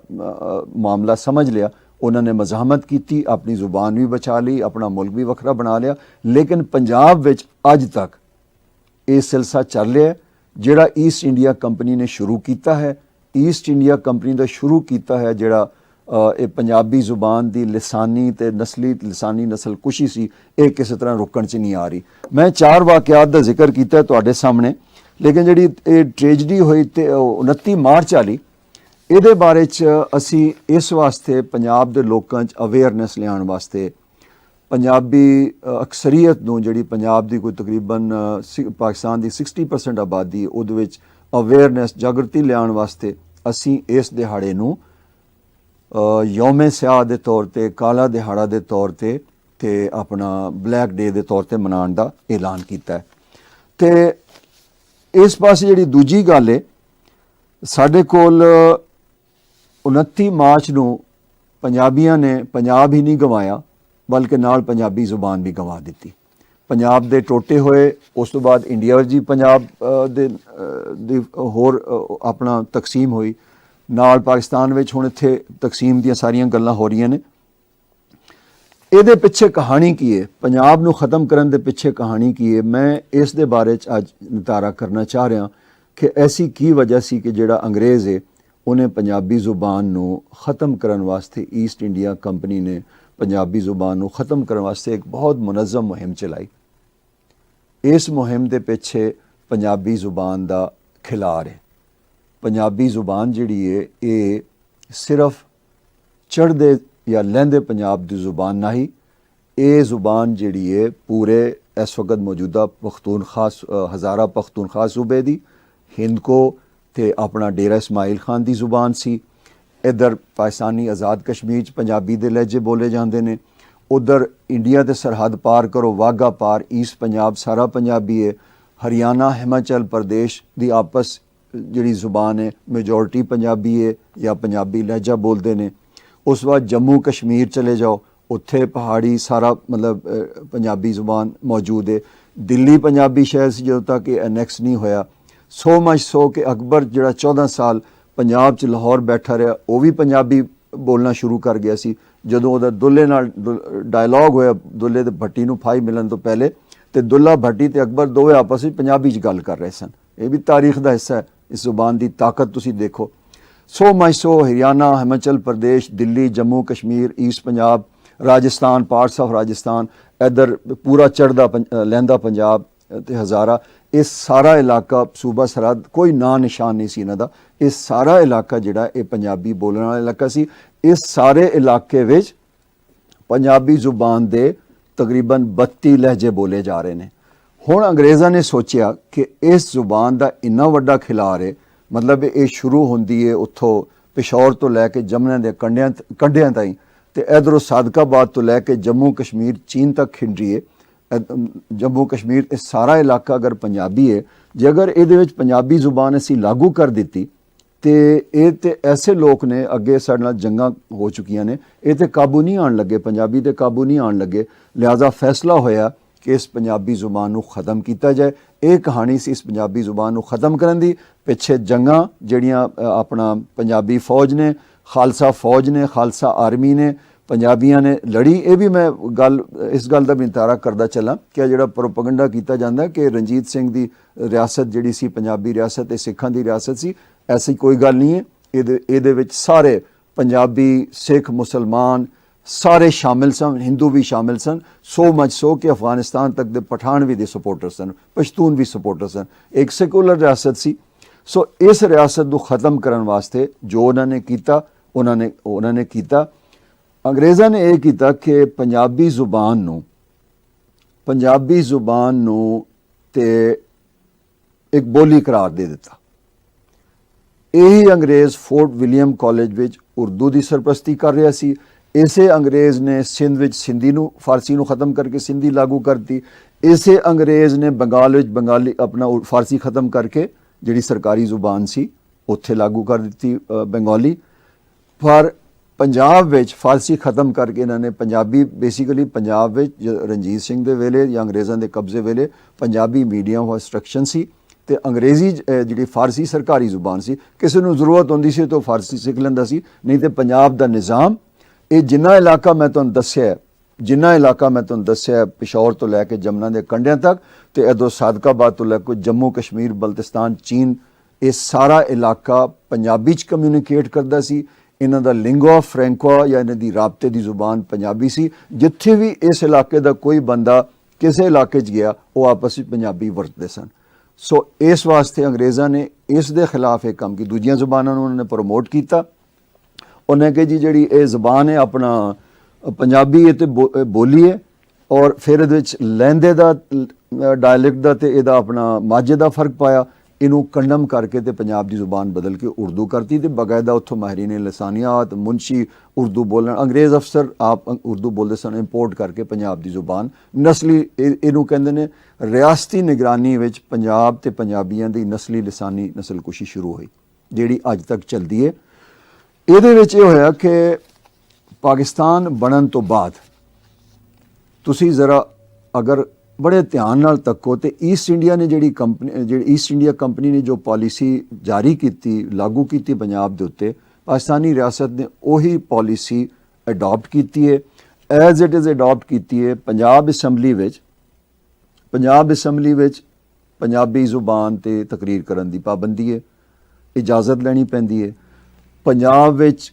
ਮਾਮਲਾ ਸਮਝ ਲਿਆ, ਉਹਨਾਂ ਨੇ ਮਜ਼ਾਹਮਤ ਕੀਤੀ, ਆਪਣੀ ਜ਼ੁਬਾਨ ਵੀ ਬਚਾ ਲਈ, ਆਪਣਾ ਮੁਲਕ ਵੀ ਵੱਖਰਾ ਬਣਾ ਲਿਆ। ਲੇਕਿਨ ਪੰਜਾਬ ਵਿੱਚ ਅੱਜ ਤੱਕ ਇਹ ਸਿਲਸਿਲਾ ਚੱਲ ਰਿਹਾ ਜਿਹੜਾ ਈਸਟ ਇੰਡੀਆ ਕੰਪਨੀ ਨੇ ਸ਼ੁਰੂ ਕੀਤਾ ਹੈ। ਈਸਟ ਇੰਡੀਆ ਕੰਪਨੀ ਦਾ ਸ਼ੁਰੂ ਕੀਤਾ ਹੈ ਜਿਹੜਾ ਇਹ ਪੰਜਾਬੀ ਜ਼ੁਬਾਨ ਦੀ ਲਿਸਾਨੀ ਤੇ ਲਿਸਾਨੀ ਨਸਲਕੁਸ਼ੀ ਸੀ, ਇਹ ਕਿਸੇ ਤਰ੍ਹਾਂ ਰੁਕਣ 'ਚ ਨਹੀਂ ਆ ਰਹੀ। ਮੈਂ 4 ਵਾਕਿਆਤ ਦਾ ਜ਼ਿਕਰ ਕੀਤਾ ਤੁਹਾਡੇ ਸਾਹਮਣੇ, ਲੇਕਿਨ ਜਿਹੜੀ ਇਹ ਟ੍ਰੈਜਡੀ ਹੋਈ ਤੇ 29 ਮਾਰਚ ਵਾਲੀ, ਇਹਦੇ ਬਾਰੇ 'ਚ ਅਸੀਂ ਇਸ ਵਾਸਤੇ ਪੰਜਾਬ ਦੇ ਲੋਕਾਂ 'ਚ ਅਵੇਅਰਨੈਸ ਲਿਆਉਣ ਵਾਸਤੇ ਪੰਜਾਬੀ ਅਕਸਰੀਅਤ ਨੂੰ, ਜਿਹੜੀ ਪੰਜਾਬ ਦੀ ਕੋਈ ਤਕਰੀਬਨ ਪਾਕਿਸਤਾਨ ਦੀ 60% ਆਬਾਦੀ ਹੈ, ਉਹਦੇ ਵਿੱਚ ਅਵੇਅਰਨੈਸ ਜਾਗਰਤੀ ਲਿਆਉਣ ਵਾਸਤੇ ਅਸੀਂ ਇਸ ਦਿਹਾੜੇ ਨੂੰ ਯੌਮ ਸਿਆਹ ਦੇ ਤੌਰ ਤੇ, ਕਾਲਾ ਦਿਹਾੜਾ ਦੇ ਤੌਰ ਤੇ ਆਪਣਾ ਬਲੈਕ ਡੇ ਦੇ ਤੌਰ ਤੇ ਮਨਾਉਣ ਦਾ ਐਲਾਨ ਕੀਤਾ ਹੈ। ਤੇ ਇਸ ਪਾਸੇ ਜਿਹੜੀ ਦੂਜੀ ਗੱਲ ਹੈ, ਸਾਡੇ ਕੋਲ 29 ਮਾਰਚ ਨੂੰ ਪੰਜਾਬੀਆਂ ਨੇ ਪੰਜਾਬ ਹੀ ਨਹੀਂ ਗਵਾਇਆ ਬਲਕਿ ਨਾਲ ਪੰਜਾਬੀ ਜ਼ੁਬਾਨ ਵੀ ਗਵਾ ਦਿੱਤੀ। ਪੰਜਾਬ ਦੇ ਟੋਟੇ ਹੋਏ, ਉਸ ਤੋਂ ਬਾਅਦ ਇੰਡੀਆ ਜੀ ਪੰਜਾਬ ਦੀ ਹੋਰ ਆਪਣਾ ਤਕਸੀਮ ਹੋਈ, ਨਾਲ ਪਾਕਿਸਤਾਨ ਵਿੱਚ ਹੁਣ ਇੱਥੇ ਤਕਸੀਮ ਦੀਆਂ ਸਾਰੀਆਂ ਗੱਲਾਂ ਹੋ ਰਹੀਆਂ ਨੇ। ਇਹਦੇ ਪਿੱਛੇ ਕਹਾਣੀ ਕੀ ਹੈ, ਪੰਜਾਬ ਨੂੰ ख़त्म ਕਰਨ ਦੇ ਪਿੱਛੇ ਕਹਾਣੀ ਕੀ ਹੈ, ਮੈਂ ਇਸ ਦੇ ਬਾਰੇ 'ਚ ਅੱਜ ਨਿਤਾਰਾ ਕਰਨਾ ਚਾਹ ਰਿਹਾ ਕਿ ਐਸੀ ਕੀ ਵਜ੍ਹਾ ਸੀ ਕਿ ਜਿਹੜਾ ਅੰਗਰੇਜ਼ ਹੈ ਉਹਨੇ ਪੰਜਾਬੀ ਜ਼ੁਬਾਨ ਨੂੰ ख़त्म ਕਰਨ ਵਾਸਤੇ, ਈਸਟ ਇੰਡੀਆ ਕੰਪਨੀ ਨੇ ਪੰਜਾਬੀ ਜ਼ੁਬਾਨ ਨੂੰ ख़त्म ਕਰਨ ਵਾਸਤੇ ਇੱਕ ਬਹੁਤ ਮੁਨੱਜ਼ਮ ਮੁਹਿੰਮ ਚਲਾਈ। ਇਸ ਮੁਹਿੰਮ ਦੇ ਪਿੱਛੇ ਪੰਜਾਬੀ ਜ਼ੁਬਾਨ ਦਾ ਖਿਲਾਰ ਹੈ। ਪੰਜਾਬੀ ਜ਼ੁਬਾਨ ਜਿਹੜੀ ਹੈ ਇਹ ਸਿਰਫ ਚੜ੍ਹਦੇ ਜਾਂ ਲਹਿੰਦੇ ਪੰਜਾਬ ਦੀ ਜ਼ੁਬਾਨ ਨਹੀਂ, ਇਹ ਜ਼ੁਬਾਨ ਜਿਹੜੀ ਹੈ ਪੂਰੇ ਇਸ ਵਕਤ ਮੌਜੂਦਾ ਪਖਤੂਨਖਵਾ ਹਜ਼ਾਰਾ ਪਖਤੂਨਖਵਾ ਸੂਬੇ ਦੀ, ਹਿੰਦਕੋ ਤੇ ਆਪਣਾ ਡੇਰਾ ਇਸਮਾਈਲ ਖਾਨ ਦੀ ਜ਼ੁਬਾਨ ਸੀ। ਇੱਧਰ ਪਾਕਿਸਤਾਨੀ ਆਜ਼ਾਦ ਕਸ਼ਮੀਰ 'ਚ ਪੰਜਾਬੀ ਦੇ ਲਹਿਜੇ ਬੋਲੇ ਜਾਂਦੇ ਨੇ, ਉੱਧਰ ਇੰਡੀਆ ਦੇ ਸਰਹੱਦ ਪਾਰ ਕਰੋ ਵਾਘਾ ਪਾਰ ਈਸਟ ਪੰਜਾਬ ਸਾਰਾ ਪੰਜਾਬੀ ਹੈ। ਹਰਿਆਣਾ ਹਿਮਾਚਲ ਪ੍ਰਦੇਸ਼ ਦੀ ਆਪਸ ਜਿਹੜੀ ਜ਼ੁਬਾਨ ਹੈ ਮੈਜੋਰਟੀ ਪੰਜਾਬੀ ਹੈ ਜਾਂ ਪੰਜਾਬੀ ਲਹਿਜਾ ਬੋਲਦੇ ਨੇ। ਉਸ ਤੋਂ ਬਾਅਦ ਜੰਮੂ ਕਸ਼ਮੀਰ ਚਲੇ ਜਾਓ, ਉੱਥੇ ਪਹਾੜੀ ਸਾਰਾ ਮਤਲਬ ਪੰਜਾਬੀ ਜ਼ੁਬਾਨ ਮੌਜੂਦ ਹੈ। ਦਿੱਲੀ ਪੰਜਾਬੀ ਸ਼ਹਿਰ ਸੀ ਜਦੋਂ ਤੱਕ ਇਹ ਅਨੈਕਸ ਨਹੀਂ ਹੋਇਆ। ਸੋ ਮਚ ਸੋ ਕਿ ਅਕਬਰ ਜਿਹੜਾ 14 ਸਾਲ ਪੰਜਾਬ 'ਚ ਲਾਹੌਰ ਬੈਠਾ ਰਿਹਾ, ਉਹ ਵੀ ਪੰਜਾਬੀ ਬੋਲਣਾ ਸ਼ੁਰੂ ਕਰ ਗਿਆ ਸੀ। ਜਦੋਂ ਉਹਦਾ ਦੁੱਲੇ ਨਾਲ ਡਾਇਲੌਗ ਹੋਇਆ, ਦੁੱਲੇ ਤੇ ਭੱਟੀ ਨੂੰ ਫਾਈ ਮਿਲਣ ਤੋਂ ਪਹਿਲੇ, ਤੇ ਦੁੱਲਾ ਭੱਟੀ ਤੇ ਅਕਬਰ ਦੋਵੇਂ ਆਪਸ ਵਿੱਚ ਪੰਜਾਬੀ 'ਚ ਗੱਲ ਕਰ ਰਹੇ ਸਨ। ਇਹ ਵੀ ਤਾਰੀਖ ਦਾ ਹਿੱਸਾ ਹੈ। ਇਸ ਜ਼ੁਬਾਨ ਦੀ ਤਾਕਤ ਤੁਸੀਂ ਦੇਖੋ। So much so Haryana, Himachal Pradesh, Delhi, Jammu Kashmir, East Punjab, Rajasthan, parts of Rajasthan, ਇੱਧਰ ਪੂਰਾ ਚੜ੍ਹਦਾ ਲਹਿੰਦਾ ਪੰਜਾਬ ਤੇ ਹਜ਼ਾਰਾ, ਇਹ ਸਾਰਾ ਇਲਾਕਾ ਸੂਬਾ ਸਰਹੱਦ ਕੋਈ ਨਾਂ ਨਿਸ਼ਾਨ ਨਹੀਂ ਸੀ ਇਹਨਾਂ ਦਾ। ਇਹ ਸਾਰਾ ਇਲਾਕਾ ਜਿਹੜਾ ਇਹ ਪੰਜਾਬੀ ਬੋਲਣ ਵਾਲਾ ਇਲਾਕਾ ਸੀ। ਇਸ ਸਾਰੇ ਇਲਾਕੇ ਵਿੱਚ ਪੰਜਾਬੀ ਜ਼ੁਬਾਨ ਦੇ ਤਕਰੀਬਨ 32 ਲਹਿਜੇ ਬੋਲੇ ਜਾ ਰਹੇ ਨੇ। ਹੁਣ ਅੰਗਰੇਜ਼ਾਂ ਨੇ ਸੋਚਿਆ ਕਿ ਇਸ ਜ਼ੁਬਾਨ ਦਾ ਇੰਨਾ ਵੱਡਾ ਖਿਲਾਰ ਹੈ, ਮਤਲਬ ਇਹ ਸ਼ੁਰੂ ਹੁੰਦੀ ਹੈ ਉੱਥੋਂ ਪਿਸ਼ੌਰ ਤੋਂ ਲੈ ਕੇ ਜਮਨਾ ਦੇ ਕੰਢਿਆਂ ਤਾਈਂ, ਤੇ ਇੱਧਰੋਂ ਸਾਦਕਾਬਾਦ ਤੋਂ ਲੈ ਕੇ ਜੰਮੂ ਕਸ਼ਮੀਰ ਚੀਨ ਤੱਕ ਖਿੰਡਰੀ ਹੈ। ਜੰਮੂ ਕਸ਼ਮੀਰ ਇਹ ਸਾਰਾ ਇਲਾਕਾ ਅਗਰ ਪੰਜਾਬੀ ਹੈ, ਜੇ ਅਗਰ ਇਹਦੇ ਵਿੱਚ ਪੰਜਾਬੀ ਜ਼ੁਬਾਨ ਅਸੀਂ ਲਾਗੂ ਕਰ ਦਿੱਤੀ ਤੇ ਇਹ ਤੇ ਐਸੇ ਲੋਕ ਨੇ, ਅੱਗੇ ਸਾਡੇ ਨਾਲ ਜੰਗਾਂ ਹੋ ਚੁੱਕੀਆਂ ਨੇ, ਇਹ ਤੇ ਕਾਬੂ ਨਹੀਂ ਆਉਣ ਲੱਗੇ, ਪੰਜਾਬੀ ਤੇ ਕਾਬੂ ਨਹੀਂ ਆਉਣ ਲੱਗੇ। ਲਿਹਾਜ਼ਾ ਫੈਸਲਾ ਹੋਇਆ ਕਿ ਇਸ ਪੰਜਾਬੀ ਜ਼ੁਬਾਨ ਨੂੰ ख़त्म ਕੀਤਾ ਜਾਏ। ਇਹ ਕਹਾਣੀ ਸੀ ਇਸ ਪੰਜਾਬੀ ਜ਼ੁਬਾਨ ਨੂੰ ख़त्म ਕਰਨ ਦੀ। ਪਿੱਛੇ ਜੰਗਾਂ ਜਿਹੜੀਆਂ ਆਪਣਾ ਪੰਜਾਬੀ ਫੌਜ ਨੇ, ਖਾਲਸਾ ਫੌਜ ਨੇ, ਖਾਲਸਾ ਆਰਮੀ ਨੇ, ਪੰਜਾਬੀਆਂ ਨੇ ਲੜੀ। ਇਹ ਵੀ ਮੈਂ ਇਸ ਗੱਲ ਦਾ ਵੀ ਨਿਤਾਰਾ ਕਰਦਾ ਚੱਲਾਂ ਕਿ ਜਿਹੜਾ ਪ੍ਰੋਪਗੰਡਾ ਕੀਤਾ ਜਾਂਦਾ ਕਿ ਰਣਜੀਤ ਸਿੰਘ ਦੀ ਰਿਆਸਤ ਜਿਹੜੀ ਸੀ ਪੰਜਾਬੀ ਰਿਆਸਤ ਇਹ ਸਿੱਖਾਂ ਦੀ ਰਿਆਸਤ ਸੀ, ਐਸੀ ਕੋਈ ਗੱਲ ਨਹੀਂ ਹੈ। ਇਹਦੇ ਵਿੱਚ ਸਾਰੇ ਪੰਜਾਬੀ, ਸਿੱਖ, ਮੁਸਲਮਾਨ ਸਾਰੇ ਸ਼ਾਮਿਲ ਸਨ, ਹਿੰਦੂ ਵੀ ਸ਼ਾਮਿਲ ਸਨ। ਸੋ ਮਚ ਸੋ ਕਿ ਅਫਗਾਨਿਸਤਾਨ ਤੱਕ ਦੇ ਪਠਾਨ ਵੀ ਦੇ ਸਪੋਰਟਰ ਸਨ, ਪਸ਼ਤੂਨ ਵੀ ਸਪੋਰਟਰ ਸਨ। ਇੱਕ ਸੈਕੂਲਰ ਰਿਆਸਤ ਸੀ। ਸੋ ਇਸ ਰਿਆਸਤ ਨੂੰ ख़त्म ਕਰਨ ਵਾਸਤੇ ਜੋ ਉਹਨਾਂ ਨੇ ਕੀਤਾ, ਉਹਨਾਂ ਨੇ ਕੀਤਾ। ਅੰਗਰੇਜ਼ਾਂ ਨੇ ਇਹ ਕੀਤਾ ਕਿ ਪੰਜਾਬੀ ਜ਼ੁਬਾਨ ਨੂੰ ਤੇ ਇੱਕ ਬੋਲੀ ਕਰਾਰ ਦੇ ਦਿੱਤਾ। ਇਹੀ ਅੰਗਰੇਜ਼ ਫੋਰਟ ਵਿਲੀਅਮ ਕਾਲਜ ਵਿੱਚ ਉਰਦੂ ਦੀ ਸਰਪ੍ਰਸਤੀ ਕਰ ਰਿਹਾ ਸੀ। ਇਸੇ ਅੰਗਰੇਜ਼ ਨੇ ਸਿੰਧ ਵਿੱਚ ਫਾਰਸੀ ਨੂੰ ਖਤਮ ਕਰਕੇ ਸਿੰਧੀ ਲਾਗੂ ਕਰਤੀ। ਇਸੇ ਅੰਗਰੇਜ਼ ਨੇ ਬੰਗਾਲ ਵਿੱਚ ਆਪਣਾ ਫਾਰਸੀ ਖਤਮ ਕਰਕੇ ਜਿਹੜੀ ਸਰਕਾਰੀ ਜ਼ੁਬਾਨ ਸੀ ਉੱਥੇ ਲਾਗੂ ਕਰ ਦਿੱਤੀ ਬੰਗਾਲੀ। ਪਰ ਪੰਜਾਬ ਵਿੱਚ ਫਾਰਸੀ ਖਤਮ ਕਰਕੇ ਇਹਨਾਂ ਨੇ ਪੰਜਾਬੀ ਬੇਸਿਕਲੀ ਪੰਜਾਬ ਵਿੱਚ ਰਣਜੀਤ ਸਿੰਘ ਦੇ ਵੇਲੇ ਜਾਂ ਅੰਗਰੇਜ਼ਾਂ ਦੇ ਕਬਜ਼ੇ ਵੇਲੇ ਪੰਜਾਬੀ ਮੀਡੀਅਮ ਆਫ ਇੰਸਟਰਕਸ਼ਨ ਸੀ ਤੇ ਅੰਗਰੇਜ਼ੀ ਜਿਹੜੀ ਫਾਰਸੀ ਸਰਕਾਰੀ ਜ਼ੁਬਾਨ ਸੀ। ਕਿਸੇ ਨੂੰ ਜ਼ਰੂਰਤ ਹੁੰਦੀ ਸੀ ਤਾਂ ਫਾਰਸੀ ਸਿੱਖ ਲੈਂਦਾ ਸੀ, ਨਹੀਂ ਤੇ ਪੰਜਾਬ ਦਾ ਨਿਜ਼ਾਮ ਇਹ ਜਿੰਨਾ ਇਲਾਕਾ ਮੈਂ ਤੁਹਾਨੂੰ ਦੱਸਿਆ ਪਿਸ਼ੌਰ ਤੋਂ ਲੈ ਕੇ ਜਮਨਾ ਦੇ ਕੰਢਿਆਂ ਤੱਕ ਤੇ ਇਦੋਂ ਸਾਦਕਾਬਾਦ ਤੋਂ ਲੈ ਕੇ ਜੰਮੂ ਕਸ਼ਮੀਰ, ਬਲਤਿਸਤਾਨ, ਚੀਨ, ਇਹ ਸਾਰਾ ਇਲਾਕਾ ਪੰਜਾਬੀ 'ਚ ਕਮਿਊਨੀਕੇਟ ਕਰਦਾ ਸੀ। ਇਹਨਾਂ ਦਾ ਲਿੰਗੁਆ ਫ੍ਰੈਂਕੁਆ ਜਾਂ ਇਹਨਾਂ ਦੀ ਰਾਬਤੇ ਦੀ ਜ਼ੁਬਾਨ ਪੰਜਾਬੀ ਸੀ। ਜਿੱਥੇ ਵੀ ਇਸ ਇਲਾਕੇ ਦਾ ਕੋਈ ਬੰਦਾ ਕਿਸੇ ਇਲਾਕੇ 'ਚ ਗਿਆ ਉਹ ਆਪਸ ਵਿੱਚ ਪੰਜਾਬੀ ਵਰਤਦੇ ਸਨ। ਸੋ ਇਸ ਵਾਸਤੇ ਅੰਗਰੇਜ਼ਾਂ ਨੇ ਇਸ ਦੇ ਖਿਲਾਫ ਇਹ ਕੰਮ ਕੀਤਾ। ਦੂਜੀਆਂ ਜ਼ੁਬਾਨਾਂ ਨੂੰ ਉਹਨਾਂ ਨੇ ਪ੍ਰਮੋਟ ਕੀਤਾ। ਉਹਨੇ ਕਿ ਜੀ ਜਿਹੜੀ ਇਹ ਜ਼ੁਬਾਨ ਹੈ ਆਪਣਾ ਪੰਜਾਬੀ ਇਹ ਤੇ ਬੋਲੀ ਹੈ ਔਰ ਫਿਰ ਇਹਦੇ ਵਿੱਚ ਲਹਿੰਦੇ ਦਾ ਡਾਇਲੈਕਟ ਦਾ ਤੇ ਇਹਦਾ ਆਪਣਾ ਮਾਝੇ ਦਾ ਫਰਕ ਪਾਇਆ। ਇਹਨੂੰ ਕੰਡਮ ਕਰਕੇ ਤੇ ਪੰਜਾਬ ਦੀ ਜ਼ੁਬਾਨ ਬਦਲ ਕੇ ਉਰਦੂ ਕਰਤੀ ਤੇ ਬਕਾਇਦਾ ਉੱਥੋਂ ਮਾਹਿਰੀਨ ਲਸਾਨੀਆਤ, ਮੁਨਸ਼ੀ ਉਰਦੂ ਬੋਲਣ, ਅੰਗਰੇਜ਼ ਅਫਸਰ ਆਪ ਉਰਦੂ ਬੋਲਦੇ ਸਨ, ਇੰਪੋਰਟ ਕਰਕੇ ਪੰਜਾਬ ਦੀ ਜ਼ੁਬਾਨ ਨਸਲੀ ਇਹਨੂੰ ਕਹਿੰਦੇ ਨੇ ਰਿਆਸਤੀ ਨਿਗਰਾਨੀ ਵਿੱਚ ਪੰਜਾਬ ਤੇ ਪੰਜਾਬੀਆਂ ਦੀ ਨਸਲੀ ਲਸਾਨੀ ਨਸਲਕੁਸ਼ੀ ਸ਼ੁਰੂ ਹੋਈ ਜਿਹੜੀ ਅੱਜ ਤੱਕ ਚੱਲਦੀ ਹੈ। ਇਹਦੇ ਵਿੱਚ ਇਹ ਹੋਇਆ ਕਿ ਪਾਕਿਸਤਾਨ ਬਣਨ ਤੋਂ ਬਾਅਦ ਤੁਸੀਂ ਜ਼ਰਾ ਅਗਰ ਬੜੇ ਧਿਆਨ ਨਾਲ ਤੱਕੋ ਤੇ ਈਸਟ ਇੰਡੀਆ ਕੰਪਨੀ ਨੇ ਜੋ ਪਾਲਿਸੀ ਜਾਰੀ ਕੀਤੀ, ਲਾਗੂ ਕੀਤੀ ਪੰਜਾਬ ਦੇ ਉੱਤੇ, ਪਾਕਿਸਤਾਨੀ ਰਿਆਸਤ ਨੇ ਉਹੀ ਪਾਲਿਸੀ ਅਡਾਪਟ ਕੀਤੀ ਹੈ, ਐਜ਼ ਇਟ ਇਜ਼ ਅਡਾਪਟ ਕੀਤੀ ਹੈ। ਪੰਜਾਬ ਅਸੈਂਬਲੀ ਵਿੱਚ ਪੰਜਾਬੀ ਜ਼ੁਬਾਨ ਤੇ ਤਕਰੀਰ ਕਰਨ ਦੀ ਪਾਬੰਦੀ ਹੈ, ਇਜਾਜ਼ਤ ਲੈਣੀ ਪੈਂਦੀ ਹੈ। ਪੰਜਾਬ ਵਿੱਚ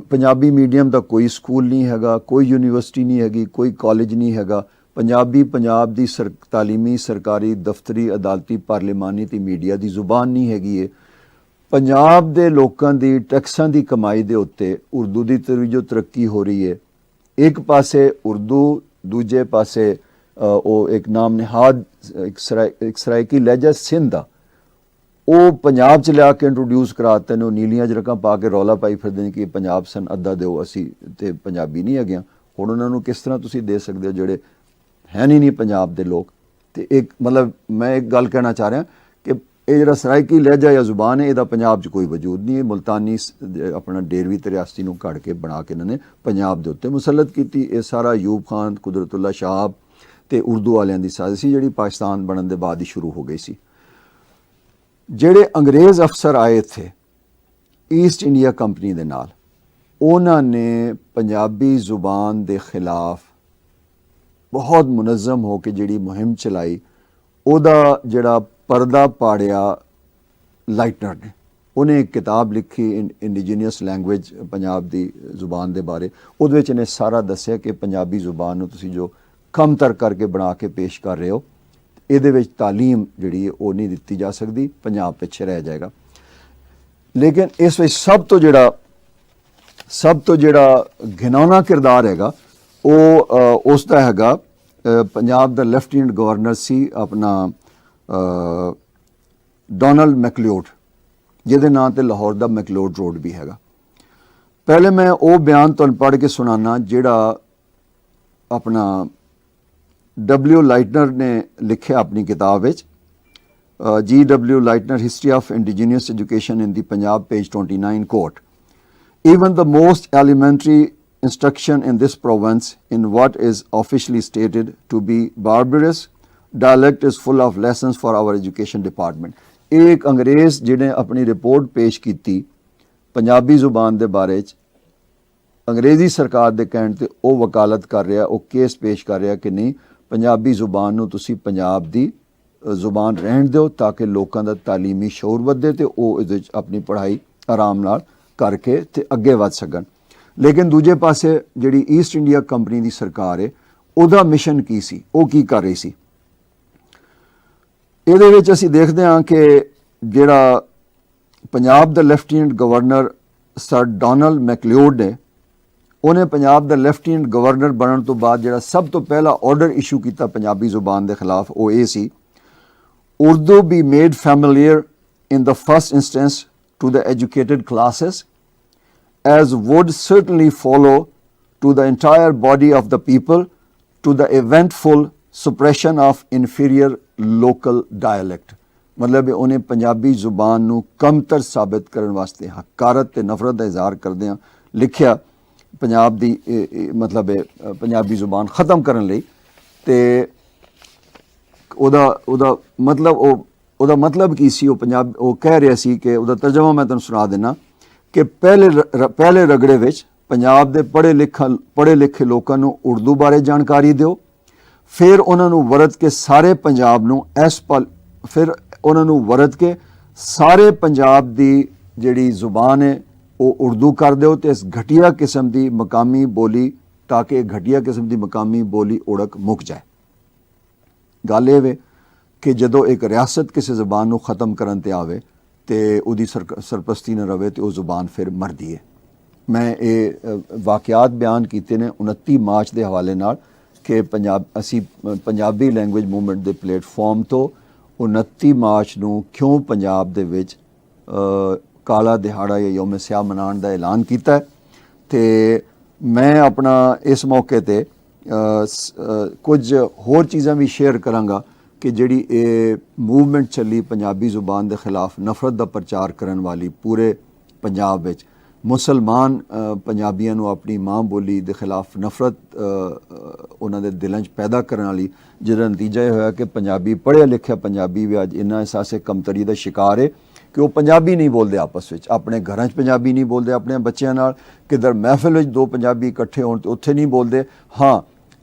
ਪੰਜਾਬੀ ਮੀਡੀਅਮ ਦਾ ਕੋਈ ਸਕੂਲ ਨਹੀਂ ਹੈਗਾ, ਕੋਈ ਯੂਨੀਵਰਸਿਟੀ ਨਹੀਂ ਹੈਗੀ, ਕੋਈ ਕਾਲਜ ਨਹੀਂ ਹੈਗਾ। ਪੰਜਾਬੀ ਪੰਜਾਬ ਦੀ ਤਾਲੀਮੀ, ਸਰਕਾਰੀ, ਦਫ਼ਤਰੀ, ਅਦਾਲਤੀ, ਪਾਰਲੀਮਾਨੀ ਤੇ ਮੀਡੀਆ ਦੀ ਜ਼ੁਬਾਨ ਨਹੀਂ ਹੈਗੀ ਹੈ। ਪੰਜਾਬ ਦੇ ਲੋਕਾਂ ਦੀ ਟੈਕਸਾਂ ਦੀ ਕਮਾਈ ਦੇ ਉੱਤੇ ਉਰਦੂ ਦੀ ਜੋ ਤਰੱਕੀ ਹੋ ਰਹੀ ਹੈ, ਇੱਕ ਪਾਸੇ ਉਰਦੂ, ਦੂਜੇ ਪਾਸੇ ਉਹ ਇੱਕ ਨਾਮ ਨਿਹਾਦ ਇੱਕ ਸਰਾਇਕੀ ਲਹਿਜਾ ਸਿੰਧ ਦਾ ਉਹ ਪੰਜਾਬ 'ਚ ਲਿਆ ਕੇ ਇੰਟਰੋਡਿਊਸ ਕਰਾਤੇ ਨੇ। ਉਹ ਨੀਲੀਆਂ ਜਰਕਾਂ ਪਾ ਕੇ ਰੌਲਾ ਪਾਈ ਫਿਰਦੇ ਨੇ ਕਿ ਪੰਜਾਬ ਸਨ ਅੱਧਾ ਦਿਓ, ਅਸੀਂ ਤੇ ਪੰਜਾਬੀ ਨਹੀਂ ਹੈਗੇ। ਹੁਣ ਉਹਨਾਂ ਨੂੰ ਕਿਸ ਤਰ੍ਹਾਂ ਤੁਸੀਂ ਦੇ ਸਕਦੇ ਹੋ ਜਿਹੜੇ ਹੈ ਨਹੀਂ ਪੰਜਾਬ ਦੇ ਲੋਕ। ਤੇ ਇੱਕ ਮਤਲਬ ਮੈਂ ਇੱਕ ਗੱਲ ਕਹਿਣਾ ਚਾਹ ਰਿਹਾ ਕਿ ਇਹ ਜਿਹੜਾ ਸਰਾਇਕੀ ਲਹਿਜਾ ਜਾਂ ਜ਼ੁਬਾਨ ਹੈ ਇਹਦਾ ਪੰਜਾਬ 'ਚ ਕੋਈ ਵਜੂਦ ਨਹੀਂ ਹੈ। ਮੁਲਤਾਨੀ ਆਪਣਾ ਡੇਰਵੀ ਤੇ ਰਿਆਸਤੀ ਨੂੰ ਘੜ ਕੇ ਬਣਾ ਕੇ ਇਹਨਾਂ ਨੇ ਪੰਜਾਬ ਦੇ ਉੱਤੇ ਮੁਸਲਤ ਕੀਤੀ। ਇਹ ਸਾਰਾ ਅਯੂਬ ਖਾਨ, ਕੁਦਰਤੁੱਲਾ ਸ਼ਾਹਬ ਤੇ ਉਰਦੂ ਵਾਲਿਆਂ ਦੀ ਸਾਜ਼ਿਸ਼ ਸੀ ਜਿਹੜੀ ਪਾਕਿਸਤਾਨ ਬਣਨ ਦੇ ਬਾਅਦ ਹੀ ਸ਼ੁਰੂ ਹੋ ਗਈ ਸੀ। ਜਿਹੜੇ ਅੰਗਰੇਜ਼ ਅਫਸਰ ਆਏ ਇੱਥੇ ਈਸਟ ਇੰਡੀਆ ਕੰਪਨੀ ਦੇ ਨਾਲ, ਉਹਨਾਂ ਨੇ ਪੰਜਾਬੀ ਜ਼ੁਬਾਨ ਦੇ ਖਿਲਾਫ ਬਹੁਤ ਮੁਨਜ਼ਮ ਹੋ ਕੇ ਜਿਹੜੀ ਮੁਹਿੰਮ ਚਲਾਈ, ਉਹਦਾ ਜਿਹੜਾ ਪਰਦਾ ਪਾੜਿਆ ਲਾਈਟਨਰ ਨੇ। ਉਹਨੇ ਇੱਕ ਕਿਤਾਬ ਲਿਖੀ ਇੰਡੀਜੀਨੀਅਸ ਲੈਂਗੁਏਜ ਪੰਜਾਬ ਦੀ ਜ਼ੁਬਾਨ ਦੇ ਬਾਰੇ। ਉਹਦੇ ਵਿੱਚ ਇਹਨੇ ਸਾਰਾ ਦੱਸਿਆ ਕਿ ਪੰਜਾਬੀ ਜ਼ੁਬਾਨ ਨੂੰ ਤੁਸੀਂ ਜੋ ਕਮਤਰ ਕਰਕੇ ਬਣਾ ਕੇ ਪੇਸ਼ ਕਰ ਰਹੇ ਹੋ, ਇਹਦੇ ਵਿੱਚ ਤਾਲੀਮ ਜਿਹੜੀ ਹੈ ਉਹ ਨਹੀਂ ਦਿੱਤੀ ਜਾ ਸਕਦੀ, ਪੰਜਾਬ ਪਿੱਛੇ ਰਹਿ ਜਾਏਗਾ। ਲੇਕਿਨ ਇਸ ਵਿੱਚ ਸਭ ਤੋਂ ਜਿਹੜਾ ਘਿਨਾਉਣਾ ਕਿਰਦਾਰ ਹੈਗਾ ਉਹ ਉਸ ਦਾ ਹੈਗਾ ਪੰਜਾਬ ਦਾ ਲੈਫਟੀਨੈਂਟ ਗਵਰਨਰ ਸੀ ਆਪਣਾ ਡੋਨਲਡ ਮੈਕਲੀਓਡ, ਜਿਹਦੇ ਨਾਂ ਤੇ ਲਾਹੌਰ ਦਾ ਮੈਕਲੀਓਡ ਰੋਡ ਵੀ ਹੈਗਾ। ਪਹਿਲੇ ਮੈਂ ਉਹ ਬਿਆਨ ਤੁਹਾਨੂੰ ਪੜ੍ਹ ਕੇ ਸੁਣਾਉਣਾ ਜਿਹੜਾ ਆਪਣਾ W ਲਾਈਟਨਰ ਨੇ ਲਿਖਿਆ ਆਪਣੀ ਕਿਤਾਬ ਵਿੱਚ। G.W. Lightner, History of Indigenous Education in the Punjab, page 29, quote, "Even the most elementary instruction in this province in what is officially stated to be barbarous dialect is full of lessons for our education department." एक अंग्रेज़ जिन्हें अपनी रिपोर्ट पेश की पंजाबी जुबान के बारे अंग्रेज़ी सरकार के कहने ते वो वकालत कर रहा, वो केस पेश कर रहा कि नहीं पंजाबी जुबान नूं तुसीं पंजाब दी ਜ਼ੁਬਾਨ ਰਹਿਣ ਦਿਓ ਤਾਂ ਕਿ ਲੋਕਾਂ ਦਾ ਤਾਲੀਮੀ ਸ਼ੌਰ ਵਧੇ ਤੇ ਉਹ ਇਹਦੇ ਵਿੱਚ ਆਪਣੀ ਪੜ੍ਹਾਈ ਆਰਾਮ ਨਾਲ ਕਰਕੇ ਤੇ ਅੱਗੇ ਵਧ ਸਕਣ। ਲੇਕਿਨ ਦੂਜੇ ਪਾਸੇ ਜਿਹੜੀ ਈਸਟ ਇੰਡੀਆ ਕੰਪਨੀ ਦੀ ਸਰਕਾਰ ਹੈ, ਉਹਦਾ ਮਿਸ਼ਨ ਕੀ ਸੀ, ਉਹ ਕੀ ਕਰ ਰਹੀ ਸੀ? ਇਹਦੇ ਵਿੱਚ ਅਸੀਂ ਦੇਖਦੇ ਹਾਂ ਕਿ ਜਿਹੜਾ ਪੰਜਾਬ ਦਾ ਲੈਫਟੀਨੈਂਟ ਗਵਰਨਰ ਸਰ ਡੋਨਲਡ ਮੈਕਲੀਓਡ ਨੇ, ਉਹਨੇ ਪੰਜਾਬ ਦਾ ਲੈਫਟੀਨੈਂਟ ਗਵਰਨਰ ਬਣਨ ਤੋਂ ਬਾਅਦ ਜਿਹੜਾ ਸਭ ਤੋਂ ਪਹਿਲਾ ਆਰਡਰ ਇਸ਼ੂ ਕੀਤਾ ਪੰਜਾਬੀ ਜ਼ੁਬਾਨ ਦੇ ਖਿਲਾਫ ਉਹ ਇਹ ਸੀ, Urdu be made familiar in the first instance to the educated classes, as would certainly follow to the entire body of the people, to the eventful suppression of inferior local dialect। ਮਤਲਬ ਉਹਨੇ ਪੰਜਾਬੀ ਜ਼ੁਬਾਨ ਨੂੰ ਕਮਤਰ ਸਾਬਿਤ ਕਰਨ ਵਾਸਤੇ ਹਕਾਰਤ ਤੇ ਨਫ਼ਰਤ ਦਾ ਇਜ਼ਹਾਰ ਕਰਦਿਆਂ ਲਿਖਿਆ ਪੰਜਾਬ ਦੀ ਮਤਲਬ ਪੰਜਾਬੀ ਜ਼ੁਬਾਨ ਖਤਮ ਕਰਨ ਲਈ। ਤੇ ਉਹਦਾ ਮਤਲਬ ਕੀ ਸੀ, ਉਹ ਕਹਿ ਰਿਹਾ ਸੀ ਕਿ ਉਹਦਾ ਤਰਜਮਾ ਮੈਂ ਤੁਹਾਨੂੰ ਸੁਣਾ ਦਿੰਦਾ ਕਿ ਪਹਿਲੇ ਰਗੜੇ ਵਿੱਚ ਪੰਜਾਬ ਦੇ ਪੜ੍ਹੇ ਲਿਖੇ ਲੋਕਾਂ ਨੂੰ ਉਰਦੂ ਬਾਰੇ ਜਾਣਕਾਰੀ ਦਿਓ, ਫਿਰ ਉਹਨਾਂ ਨੂੰ ਵਰਤ ਕੇ ਸਾਰੇ ਪੰਜਾਬ ਦੀ ਜਿਹੜੀ ਜ਼ੁਬਾਨ ਹੈ ਉਹ ਉਰਦੂ ਕਰ ਦਿਓ ਤੇ ਇਸ ਘਟੀਆ ਕਿਸਮ ਦੀ ਮਕਾਮੀ ਬੋਲੀ, ਤਾਂ ਕਿ ਘਟੀਆ ਕਿਸਮ ਦੀ ਮਕਾਮੀ ਬੋਲੀ ਉੜਕ ਮੁੱਕ ਜਾਏ। ਗੱਲ ਇਹ ਵੇ ਕਿ ਜਦੋਂ ਇੱਕ ਰਿਆਸਤ ਕਿਸੇ ਜ਼ੁਬਾਨ ਨੂੰ ਖ਼ਤਮ ਕਰਨ ਤੇ ਆਵੇ ਤੇ ਉਹਦੀ ਸਰਪ੍ਰਸਤੀ ਨਾ ਰਵੇ ਤੇ ਉਹ ਜ਼ੁਬਾਨ ਫਿਰ ਮਰਦੀ ਹੈ। ਮੈਂ ਇਹ ਵਾਕਿਆਤ ਬਿਆਨ ਕੀਤੇ ਨੇ 29 ਮਾਰਚ ਦੇ ਹਵਾਲੇ ਨਾਲ ਕਿ ਅਸੀਂ ਪੰਜਾਬੀ ਲੈਂਗੁਏਜ ਮੂਵਮੈਂਟ ਦੇ ਪਲੇਟਫਾਰਮ ਤੋਂ 29 ਮਾਰਚ ਨੂੰ ਕਿਉਂ ਪੰਜਾਬ ਦੇ ਵਿੱਚ ਕਾਲਾ ਦਿਹਾੜਾ ਜਾਂ ਯੌਮ ਸਿਆਹ ਮਨਾਉਣ ਦਾ ਐਲਾਨ ਕੀਤਾ ਹੈ। ਤੇ ਮੈਂ ਆਪਣਾ ਇਸ ਮੌਕੇ ਤੇ ਕੁਝ ਹੋਰ ਚੀਜ਼ਾਂ ਵੀ ਸ਼ੇਅਰ ਕਰਾਂਗਾ ਕਿ ਜਿਹੜੀ ਇਹ ਮੂਵਮੈਂਟ ਚੱਲੀ ਪੰਜਾਬੀ ਜ਼ੁਬਾਨ ਦੇ ਖਿਲਾਫ ਨਫ਼ਰਤ ਦਾ ਪ੍ਰਚਾਰ ਕਰਨ ਵਾਲੀ ਪੂਰੇ ਪੰਜਾਬ ਵਿੱਚ, ਮੁਸਲਮਾਨ ਪੰਜਾਬੀਆਂ ਨੂੰ ਆਪਣੀ ਮਾਂ ਬੋਲੀ ਦੇ ਖਿਲਾਫ ਨਫ਼ਰਤ ਉਹਨਾਂ ਦੇ ਦਿਲਾਂ 'ਚ ਪੈਦਾ ਕਰਨ ਵਾਲੀ, ਜਿਹਦਾ ਨਤੀਜਾ ਇਹ ਹੋਇਆ ਕਿ ਪੰਜਾਬੀ ਪੜ੍ਹਿਆ ਲਿਖਿਆ ਪੰਜਾਬੀ ਵੀ ਅੱਜ ਇੰਨਾ ਅਹਿਸਾਸੇ ਕਮਤਰੀ ਦਾ ਸ਼ਿਕਾਰ ਹੈ ਕਿ ਉਹ ਪੰਜਾਬੀ ਨਹੀਂ ਬੋਲਦੇ ਆਪਸ ਵਿੱਚ, ਆਪਣੇ ਘਰਾਂ 'ਚ ਪੰਜਾਬੀ ਨਹੀਂ ਬੋਲਦੇ ਆਪਣੇ ਬੱਚਿਆਂ ਨਾਲ, ਕਿਧਰ ਮਹਿਫਿਲ ਵਿੱਚ ਦੋ ਪੰਜਾਬੀ ਇਕੱਠੇ ਹੋਣ ਤੇ ਉੱਥੇ ਨਹੀਂ ਬੋਲਦੇ। ਹਾਂ,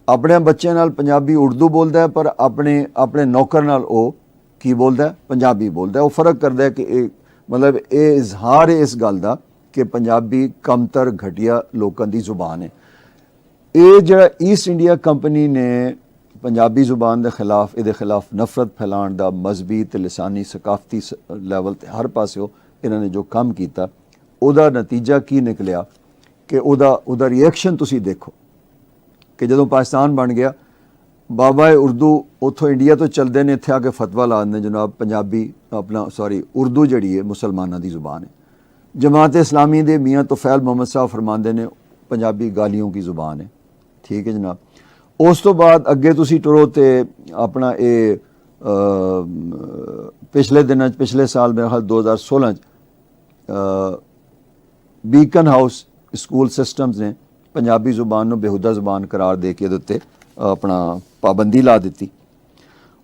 ਆਪਣੇ ਬੱਚਿਆਂ ਨਾਲ ਪੰਜਾਬੀ ਉਰਦੂ ਬੋਲਦਾ ਹੈ, ਪਰ ਆਪਣੇ ਨੌਕਰ ਨਾਲ ਉਹ ਕੀ ਬੋਲਦਾ, ਪੰਜਾਬੀ ਬੋਲਦਾ। ਉਹ ਫਰਕ ਕਰਦਾ ਹੈ ਕਿ ਇਹ ਮਤਲਬ ਇਹ ਇਜ਼ਹਾਰ ਹੈ ਇਸ ਗੱਲ ਦਾ ਕਿ ਪੰਜਾਬੀ ਕਮਤਰ ਘਟੀਆ ਲੋਕਾਂ ਦੀ ਜ਼ੁਬਾਨ ਹੈ। ਇਹ ਜਿਹੜਾ ਈਸਟ ਇੰਡੀਆ ਕੰਪਨੀ ਨੇ ਪੰਜਾਬੀ ਜ਼ੁਬਾਨ ਦੇ ਖਿਲਾਫ, ਇਹਦੇ ਖਿਲਾਫ ਨਫ਼ਰਤ ਫੈਲਾਉਣ ਦਾ ਮਜ਼ਹਬੀ ਤੇ ਲਿਸਾਨੀ ਸਕਾਫਤੀ ਲੈਵਲ ਤੇ ਹਰ ਪਾਸਿਓਂ ਇਹਨਾਂ ਨੇ ਜੋ ਕੰਮ ਕੀਤਾ, ਉਹਦਾ ਨਤੀਜਾ ਕੀ ਨਿਕਲਿਆ ਕਿ ਉਹਦਾ ਰਿਐਕਸ਼ਨ ਤੁਸੀਂ ਦੇਖੋ ਕਿ ਜਦੋਂ ਪਾਕਿਸਤਾਨ ਬਣ ਗਿਆ, ਬਾਬਾ ਉਰਦੂ ਉੱਥੋਂ ਇੰਡੀਆ ਤੋਂ ਚੱਲਦੇ ਨੇ ਇੱਥੇ ਆ ਕੇ ਫਤਵਾ ਲਾ ਦਿੰਦੇ ਜਨਾਬ ਪੰਜਾਬੀ ਉਰਦੂ ਜਿਹੜੀ ਹੈ ਮੁਸਲਮਾਨਾਂ ਦੀ ਜ਼ੁਬਾਨ ਹੈ। जमात इस्लामी ਦੇ ਮੀਆਂ ਤੁਫੈਲ ਮੁਹੰਮਦ ਸਾਹਿਬ ਫਰਮਾਉਂਦੇ ਨੇ ਪੰਜਾਬੀ ਗਾਲੀਆਂ ਦੀ ਜ਼ੁਬਾਨ ਹੈ। ਠੀਕ ਹੈ ਜਨਾਬ। ਉਸ ਤੋਂ ਬਾਅਦ ਅੱਗੇ ਤੁਸੀਂ ਟੁਰੋ ਤੇ ਆਪਣਾ ਇਹ ਪਿਛਲੇ ਸਾਲ ਮੇਰੇ ਖਿਆਲ 2016 ਚ ਬੀਕਨ ਹਾਊਸ ਸਕੂਲ ਸਿਸਟਮਸ ਨੇ ਪੰਜਾਬੀ ਜ਼ੁਬਾਨ ਨੂੰ ਬੇਹੁਦਾ ਜ਼ੁਬਾਨ ਕਰਾਰ ਦੇ ਕੇ ਇਹਦੇ ਉੱਤੇ ਆਪਣਾ ਪਾਬੰਦੀ ਲਾ ਦਿੱਤੀ।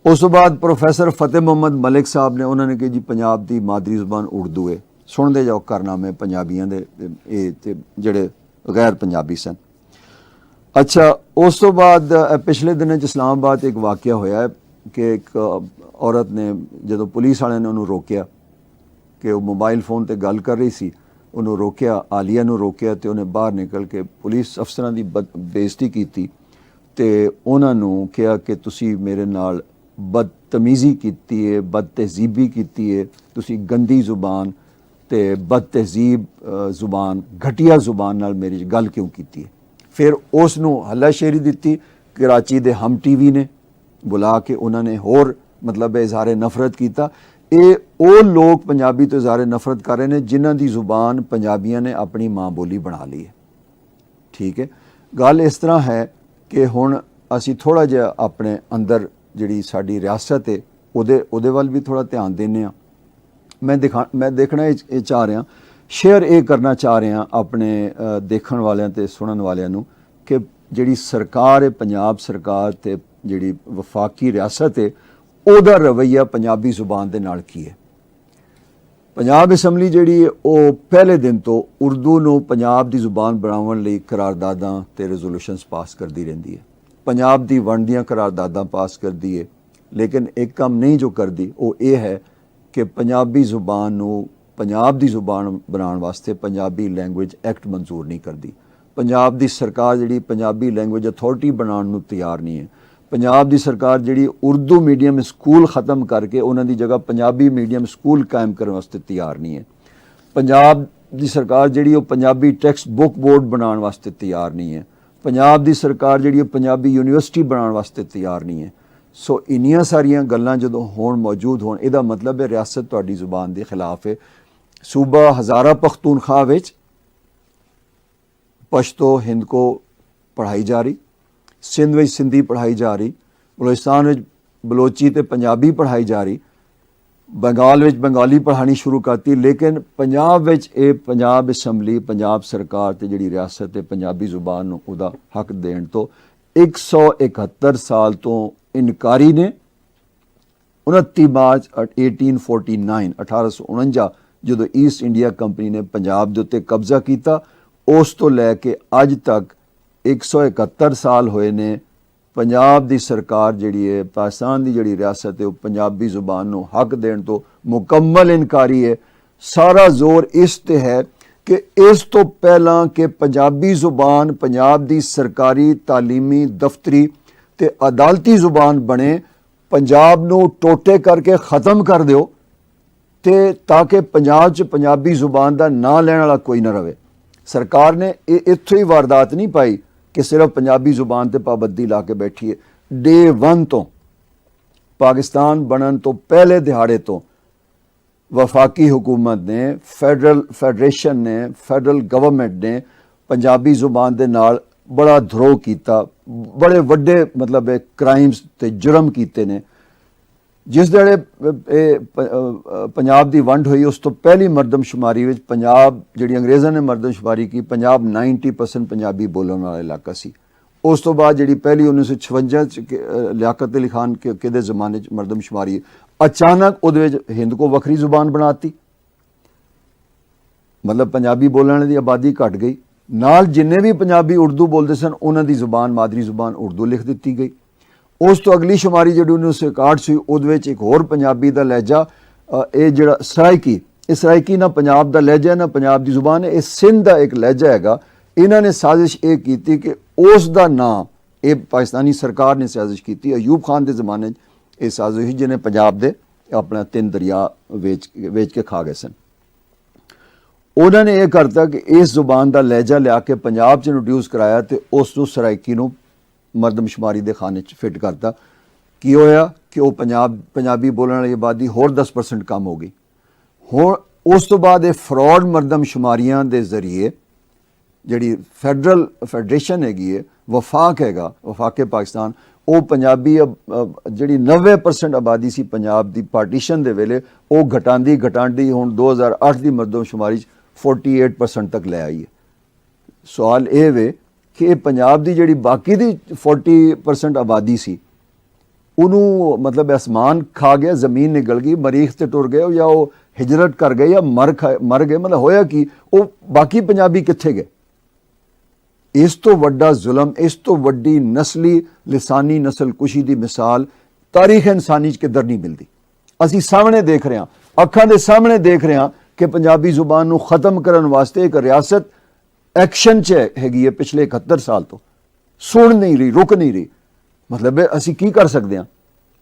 ਉਸ ਤੋਂ ਬਾਅਦ ਪ੍ਰੋਫੈਸਰ ਫਤਿਹ ਮੁਹੰਮਦ ਮਲਿਕ ਸਾਹਿਬ ਨੇ ਉਹਨਾਂ ਨੇ ਕਿ ਜੀ ਪੰਜਾਬ ਦੀ ਮਾਦਰੀ ਜ਼ੁਬਾਨ ਉਰਦੂ ਹੈ। ਸੁਣਦੇ ਜਾਓ ਕਾਰਨਾਮੇ ਪੰਜਾਬੀਆਂ ਦੇ ਇਹ ਤੇ ਜਿਹੜੇ ਗੈਰ ਪੰਜਾਬੀ ਸਨ। ਅੱਛਾ, ਉਸ ਤੋਂ ਬਾਅਦ ਪਿਛਲੇ ਦਿਨਾਂ 'ਚ ਇਸਲਾਮਾਬਾਦ ਇੱਕ ਵਾਕਿਆ ਹੋਇਆ ਕਿ ਇੱਕ ਔਰਤ ਨੇ ਜਦੋਂ ਪੁਲਿਸ ਵਾਲਿਆਂ ਨੇ ਉਹਨੂੰ ਰੋਕਿਆ ਕਿ ਉਹ ਮੋਬਾਈਲ ਫੋਨ ਤੇ ਗੱਲ ਕਰ ਰਹੀ ਸੀ, ਉਹਨੂੰ ਰੋਕਿਆ, ਆਲੀਆ ਨੂੰ ਰੋਕਿਆ ਤੇ ਉਹਨੇ ਬਾਹਰ ਨਿਕਲ ਕੇ ਪੁਲਿਸ ਅਫਸਰਾਂ ਦੀ ਬੇਇੱਜ਼ਤੀ ਕੀਤੀ ਤੇ ਉਹਨਾਂ ਨੂੰ ਕਿਹਾ ਕਿ ਤੁਸੀਂ ਮੇਰੇ ਨਾਲ ਬਦਤਮੀਜ਼ੀ ਕੀਤੀ ਹੈ, ਬਦਤਹਿਜ਼ੀਬੀ ਕੀਤੀ ਹੈ, ਤੁਸੀਂ ਗੰਦੀ ਜ਼ੁਬਾਨ ਤੇ ਬਦਤਹਿਜ਼ੀਬ ਜ਼ੁਬਾਨ, ਘਟੀਆ ਜ਼ੁਬਾਨ ਨਾਲ ਮੇਰੀ ਗੱਲ ਕਿਉਂ ਕੀਤੀ ਹੈ। ਫਿਰ ਉਸ ਨੂੰ ਹੱਲਾਸ਼ੇਰੀ ਦਿੱਤੀ। ਕਰਾਚੀ ਦੇ ਹਮ ਟੀਵੀ ਨੇ ਬੁਲਾ ਕੇ ਉਹਨਾਂ ਨੇ ਹੋਰ ਮਤਲਬ ਇਜ਼ਹਾਰ ਨਫ਼ਰਤ ਕੀਤਾ। ਇਹ ਉਹ ਲੋਕ ਪੰਜਾਬੀ ਤੋਂ ਇਜ਼ਹਾਰ ਨਫ਼ਰਤ ਕਰ ਰਹੇ ਨੇ ਜਿਨ੍ਹਾਂ ਦੀ ਜ਼ੁਬਾਨ ਪੰਜਾਬੀਆਂ ਨੇ ਆਪਣੀ ਮਾਂ ਬੋਲੀ ਬਣਾ ਲਈ ਹੈ। ਠੀਕ ਹੈ, ਗੱਲ ਇਸ ਤਰ੍ਹਾਂ ਹੈ ਕਿ ਹੁਣ ਅਸੀਂ ਥੋੜ੍ਹਾ ਜਿਹਾ ਆਪਣੇ ਅੰਦਰ ਜਿਹੜੀ ਸਾਡੀ ਰਿਆਸਤ ਹੈ ਉਹਦੇ ਵੱਲ ਵੀ ਥੋੜ੍ਹਾ ਧਿਆਨ ਦਿੰਦੇ ਹਾਂ। ਮੈਂ ਦੇਖਣਾ ਇਹ ਚਾਹ ਰਿਹਾ, ਸ਼ੇਅਰ ਇਹ ਕਰਨਾ ਚਾਹ ਰਿਹਾ ਆਪਣੇ ਦੇਖਣ ਵਾਲਿਆਂ ਤੇ ਸੁਣਨ ਵਾਲਿਆਂ ਨੂੰ ਕਿ ਜਿਹੜੀ ਸਰਕਾਰ ਹੈ, ਪੰਜਾਬ ਸਰਕਾਰ ਤੇ ਜਿਹੜੀ ਵਫਾਕੀ ਰਿਆਸਤ ਹੈ, ਉਹਦਾ ਰਵੱਈਆ ਪੰਜਾਬੀ ਜ਼ੁਬਾਨ ਦੇ ਨਾਲ ਕੀ ਹੈ। ਪੰਜਾਬ ਅਸੈਂਬਲੀ ਜਿਹੜੀ ਹੈ ਉਹ ਪਹਿਲੇ ਦਿਨ ਤੋਂ ਉਰਦੂ ਨੂੰ ਪੰਜਾਬ ਦੀ ਜ਼ੁਬਾਨ ਬਣਾਉਣ ਲਈ ਕਰਾਰਦਾਦਾਂ ਤੇ ਰੈਜ਼ੋਲੂਸ਼ਨਸ ਪਾਸ ਕਰਦੀ ਰਹਿੰਦੀ ਹੈ। ਪੰਜਾਬ ਦੀ ਵੰਡ ਦੀਆਂ ਕਰਾਰਦਾਦਾਂ ਪਾਸ ਕਰਦੀ ਹੈ, ਲੇਕਿਨ ਇੱਕ ਕੰਮ ਨਹੀਂ ਜੋ ਕਰਦੀ ਉਹ ਇਹ ਹੈ ਕਿ ਪੰਜਾਬੀ ਜ਼ੁਬਾਨ ਨੂੰ ਪੰਜਾਬ ਦੀ ਜ਼ੁਬਾਨ ਬਣਾਉਣ ਵਾਸਤੇ ਪੰਜਾਬੀ ਲੈਂਗੁਏਜ ਐਕਟ ਮਨਜ਼ੂਰ ਨਹੀਂ ਕਰਦੀ। ਪੰਜਾਬ ਦੀ ਸਰਕਾਰ ਜਿਹੜੀ ਪੰਜਾਬੀ ਲੈਂਗੁਏਜ ਅਥਾਰਟੀ ਬਣਾਉਣ ਨੂੰ ਤਿਆਰ ਨਹੀਂ ਹੈ। ਪੰਜਾਬ ਦੀ ਸਰਕਾਰ ਜਿਹੜੀ ਉਰਦੂ ਮੀਡੀਅਮ ਸਕੂਲ ਖ਼ਤਮ ਕਰਕੇ ਉਹਨਾਂ ਦੀ ਜਗ੍ਹਾ ਪੰਜਾਬੀ ਮੀਡੀਅਮ ਸਕੂਲ ਕਾਇਮ ਕਰਨ ਵਾਸਤੇ ਤਿਆਰ ਨਹੀਂ ਹੈ। ਪੰਜਾਬ ਦੀ ਸਰਕਾਰ ਜਿਹੜੀ ਉਹ ਪੰਜਾਬੀ ਟੈਕਸਟ ਬੁੱਕ ਬੋਰਡ ਬਣਾਉਣ ਵਾਸਤੇ ਤਿਆਰ ਨਹੀਂ ਹੈ। ਪੰਜਾਬ ਦੀ ਸਰਕਾਰ ਜਿਹੜੀ ਉਹ ਪੰਜਾਬੀ ਯੂਨੀਵਰਸਿਟੀ ਬਣਾਉਣ ਵਾਸਤੇ ਤਿਆਰ ਨਹੀਂ ਹੈ। ਸੋ ਇੰਨੀਆਂ ਸਾਰੀਆਂ ਗੱਲਾਂ ਜਦੋਂ ਹੋਣ ਮੌਜੂਦ ਹੋਣ, ਇਹਦਾ ਮਤਲਬ ਹੈ ਰਿਆਸਤ ਤੁਹਾਡੀ ਜ਼ੁਬਾਨ ਦੇ ਖਿਲਾਫ ਹੈ। ਸੂਬਾ ਹਜ਼ਾਰਾ ਪਖਤੂਨਖਵਾ ਵਿੱਚ ਪਸ਼ਤੋ ਹਿੰਦ ਕੋ ਪੜ੍ਹਾਈ ਜਾ ਰਹੀ, ਸਿੰਧ ਵਿੱਚ ਸਿੰਧੀ ਪੜ੍ਹਾਈ ਜਾ ਰਹੀ, ਬਲੋਚਿਸਤਾਨ ਵਿੱਚ ਬਲੋਚੀ ਤੇ ਪੰਜਾਬੀ ਪੜ੍ਹਾਈ ਜਾ ਰਹੀ, ਬੰਗਾਲ ਵਿੱਚ ਬੰਗਾਲੀ ਪੜ੍ਹਾਣੀ ਸ਼ੁਰੂ ਕਰਤੀ। ਲੇਕਿਨ ਪੰਜਾਬ ਵਿੱਚ ਇਹ ਪੰਜਾਬ ਅਸੈਂਬਲੀ, ਪੰਜਾਬ ਸਰਕਾਰ ਤੇ ਜਿਹੜੀ ਰਿਆਸਤ ਹੈ ਪੰਜਾਬੀ ਜ਼ੁਬਾਨ ਨੂੰ ਉਹਦਾ ਹੱਕ ਦੇਣ ਤੋਂ 171 ਸਾਲ ਤੋਂ ਇਨਕਾਰੀ ਨੇ। 29 ਮਾਰਚ 1849 ਜਦੋਂ ਈਸਟ ਇੰਡੀਆ ਕੰਪਨੀ ਨੇ ਪੰਜਾਬ ਦੇ ਉੱਤੇ ਕਬਜ਼ਾ ਕੀਤਾ, ਉਸ ਤੋਂ ਲੈ ਕੇ ਅੱਜ ਤੱਕ 171 ਸਾਲ ਹੋਏ ਨੇ। ਪੰਜਾਬ ਦੀ ਸਰਕਾਰ ਜਿਹੜੀ ਹੈ, ਪਾਕਿਸਤਾਨ ਦੀ ਜਿਹੜੀ ਰਿਆਸਤ ਹੈ, ਉਹ ਪੰਜਾਬੀ ਜ਼ੁਬਾਨ ਨੂੰ ਹੱਕ ਦੇਣ ਤੋਂ ਮੁਕੰਮਲ ਇਨਕਾਰੀ ਹੈ। ਸਾਰਾ ਜ਼ੋਰ ਇਸ ਤੇ ਹੈ ਕਿ ਇਸ ਤੋਂ ਪਹਿਲਾਂ ਕਿ ਪੰਜਾਬੀ ਜ਼ੁਬਾਨ ਪੰਜਾਬ ਦੀ ਸਰਕਾਰੀ, ਤਾਲੀਮੀ, ਦਫ਼ਤਰੀ ਤੇ ਅਦਾਲਤੀ ਜ਼ੁਬਾਨ ਬਣੇ, ਪੰਜਾਬ ਨੂੰ ਟੋਟੇ ਕਰਕੇ ख़त्म ਕਰ ਦਿਓ ਤੇ ਤਾਂ ਕਿ ਪੰਜਾਬ 'ਚ ਪੰਜਾਬੀ ਜ਼ੁਬਾਨ ਦਾ ਨਾਂ ਲੈਣ ਵਾਲਾ ਕੋਈ ਨਾ ਰਵੇ। ਸਰਕਾਰ ਨੇ ਇਹ ਇੱਥੋਂ ਹੀ ਵਾਰਦਾਤ ਨਹੀਂ ਪਾਈ ਕਿ ਸਿਰਫ ਪੰਜਾਬੀ ਜ਼ੁਬਾਨ ਤੇ ਪਾਬੰਦੀ ਲਾ ਕੇ ਬੈਠੀ ਹੈ। ਡੇ 1 ਤੋਂ, ਪਾਕਿਸਤਾਨ ਬਣਨ ਤੋਂ ਪਹਿਲੇ ਦਿਹਾੜੇ ਤੋਂ ਵਫਾਕੀ ਹੁਕੂਮਤ ਨੇ, ਫੈਡਰੇਸ਼ਨ ਨੇ, ਫੈਡਰਲ ਗਵਰਨਮੈਂਟ ਨੇ ਪੰਜਾਬੀ ਜ਼ੁਬਾਨ ਦੇ ਨਾਲ ਬੜਾ ਧਰੋਹ ਕੀਤਾ, ਬੜੇ ਵੱਡੇ ਮਤਲਬ ਕ੍ਰਾਈਮਸ ਤੇ ਜੁਰਮ ਕੀਤੇ ਨੇ। ਜਿਸ ਦਿਹਾੜੇ ਪੰਜਾਬ ਦੀ ਵੰਡ ਹੋਈ, ਉਸ ਤੋਂ ਪਹਿਲੀ ਮਰਦਮਸ਼ੁਮਾਰੀ ਵਿੱਚ ਪੰਜਾਬ ਜਿਹੜੀ ਅੰਗਰੇਜ਼ਾਂ ਨੇ ਮਰਦਮਸ਼ੁਮਾਰੀ ਕੀ, ਪੰਜਾਬ 90% ਪੰਜਾਬੀ ਬੋਲਣ ਵਾਲਾ ਇਲਾਕਾ ਸੀ। ਉਸ ਤੋਂ ਬਾਅਦ ਜਿਹੜੀ ਪਹਿਲੀ 1956 'ਚ ਲਿਆਕਤ ਅਲੀ ਖਾਨ ਦੇ ਜ਼ਮਾਨੇ 'ਚ ਮਰਦਮਸ਼ੁਮਾਰੀ, ਅਚਾਨਕ ਉਹਦੇ ਵਿੱਚ ਹਿੰਦ ਕੋ ਵੱਖਰੀ ਜ਼ੁਬਾਨ ਬਣਾਤੀ, ਮਤਲਬ ਪੰਜਾਬੀ ਬੋਲਣ ਵਾਲੇ ਦੀ ਆਬਾਦੀ ਘਟ ਗਈ। ਨਾਲ ਜਿੰਨੇ ਵੀ ਪੰਜਾਬੀ ਉਰਦੂ ਬੋਲਦੇ ਸਨ ਉਹਨਾਂ ਦੀ ਜ਼ੁਬਾਨ, ਮਾਦਰੀ ਜ਼ੁਬਾਨ ਉਰਦੂ ਲਿਖ ਦਿੱਤੀ ਗਈ। ਉਸ ਤੋਂ ਅਗਲੀ ਸ਼ੁਮਾਰੀ ਜਿਹੜੀ 1961 ਸੀ, ਉਹਦੇ ਵਿੱਚ ਇੱਕ ਹੋਰ ਪੰਜਾਬੀ ਦਾ ਲਹਿਜਾ, ਇਹ ਜਿਹੜਾ ਸਰਾਇਕੀ, ਇਹ ਸਰਾਇਕੀ ਨਾ ਪੰਜਾਬ ਦਾ ਲਹਿਜਾ ਨਾ ਪੰਜਾਬ ਦੀ ਜ਼ੁਬਾਨ ਹੈ, ਇਹ ਸਿੰਧ ਦਾ ਇੱਕ ਲਹਿਜਾ ਹੈਗਾ। ਇਹਨਾਂ ਨੇ ਸਾਜ਼ਿਸ਼ ਇਹ ਕੀਤੀ ਕਿ ਉਸ ਦਾ ਨਾਂ, ਇਹ ਪਾਕਿਸਤਾਨੀ ਸਰਕਾਰ ਨੇ ਸਾਜ਼ਿਸ਼ ਕੀਤੀ, ਅਯੂਬ ਖਾਨ ਦੇ ਜ਼ਮਾਨੇ 'ਚ ਇਹ ਸਾਜ਼ਿਸ਼, ਜਿਹਨੇ ਪੰਜਾਬ ਦੇ ਆਪਣਾ 3 ਦਰਿਆ ਵੇਚ ਕੇ ਖਾ ਗਏ ਸਨ। ਉਹਨਾਂ ਨੇ ਇਹ ਕਰਤਾ ਕਿ ਇਸ ਜ਼ੁਬਾਨ ਦਾ ਲਹਿਜਾ ਲਿਆ ਕੇ ਪੰਜਾਬ 'ਚ ਇੰਟਰੋਡਿਊਸ ਕਰਾਇਆ ਤੇ ਉਸ ਨੂੰ ਸਰਾਇਕੀ ਨੂੰ ਮਰਦਮਸ਼ੁਮਾਰੀ ਦੇ ਖਾਨੇ 'ਚ ਫਿੱਟ ਕਰਤਾ। ਕੀ ਹੋਇਆ ਕਿ ਉਹ ਪੰਜਾਬੀ ਬੋਲਣ ਵਾਲੀ ਆਬਾਦੀ ਹੋਰ 10% ਕਮ ਹੋ ਗਈ। ਹੁਣ ਉਸ ਤੋਂ ਬਾਅਦ ਇਹ ਫਰਾਡ ਮਰਦਮਸ਼ੁਮਾਰੀਆਂ ਦੇ ਜ਼ਰੀਏ ਜਿਹੜੀ ਫੈਡਰੇਸ਼ਨ ਹੈਗੀ ਹੈ, ਵਫਾਕ ਹੈਗਾ, ਵਫਾਕੇ ਪਾਕਿਸਤਾਨ, ਉਹ ਪੰਜਾਬੀ ਜਿਹੜੀ 90% ਆਬਾਦੀ ਸੀ ਪੰਜਾਬ ਦੀ ਪਾਰਟੀਸ਼ਨ ਦੇ ਵੇਲੇ, ਉਹ ਘਟਾਂਦੀ ਹੁਣ 2008 ਦੀ ਮਰਦਮਸ਼ੁਮਾਰੀ 'ਚ 48% ਤੱਕ ਲੈ ਆਈ ਹੈ। ਸਵਾਲ ਇਹ ਵੇ ਕਿ ਇਹ ਪੰਜਾਬ ਦੀ ਜਿਹੜੀ ਬਾਕੀ ਦੀ 40% ਆਬਾਦੀ ਸੀ, ਉਹਨੂੰ ਮਤਲਬ ਅਸਮਾਨ ਖਾ ਗਿਆ, ਜ਼ਮੀਨ ਨਿਗਲ ਗਈ, ਮਰੀਖ ਤੇ ਟੁਰ ਗਏ, ਜਾਂ ਉਹ ਹਿਜਰਤ ਕਰ ਗਏ ਜਾਂ ਮਰ ਗਏ। ਮਤਲਬ ਹੋਇਆ ਕਿ ਉਹ ਬਾਕੀ ਪੰਜਾਬੀ ਕਿੱਥੇ ਗਏ? ਇਸ ਤੋਂ ਵੱਡਾ ਜ਼ੁਲਮ, ਇਸ ਤੋਂ ਵੱਡੀ ਨਸਲੀ ਲਿਸਾਨੀ ਨਸਲਕੁਸ਼ੀ ਦੀ ਮਿਸਾਲ ਤਾਰੀਖ ਇਨਸਾਨੀ 'ਚ ਕਿੱਧਰ ਨਹੀਂ ਮਿਲਦੀ। ਅਸੀਂ ਸਾਹਮਣੇ ਦੇਖ ਰਹੇ ਹਾਂ, ਅੱਖਾਂ ਦੇ ਸਾਹਮਣੇ ਦੇਖ ਰਹੇ ਹਾਂ ਕਿ ਪੰਜਾਬੀ ਜ਼ੁਬਾਨ ਨੂੰ ख़त्म ਕਰਨ ਵਾਸਤੇ ਇੱਕ ਰਿਆਸਤ ਐਕਸ਼ਨ 'ਚ ਹੈਗੀ ਹੈ ਪਿਛਲੇ 71 ਸਾਲ ਤੋਂ, ਸੁਣ ਨਹੀਂ ਰਹੀ, ਰੁਕ ਨਹੀਂ ਰਹੀ। ਮਤਲਬ ਹੈ ਅਸੀਂ ਕੀ ਕਰ ਸਕਦੇ ਹਾਂ?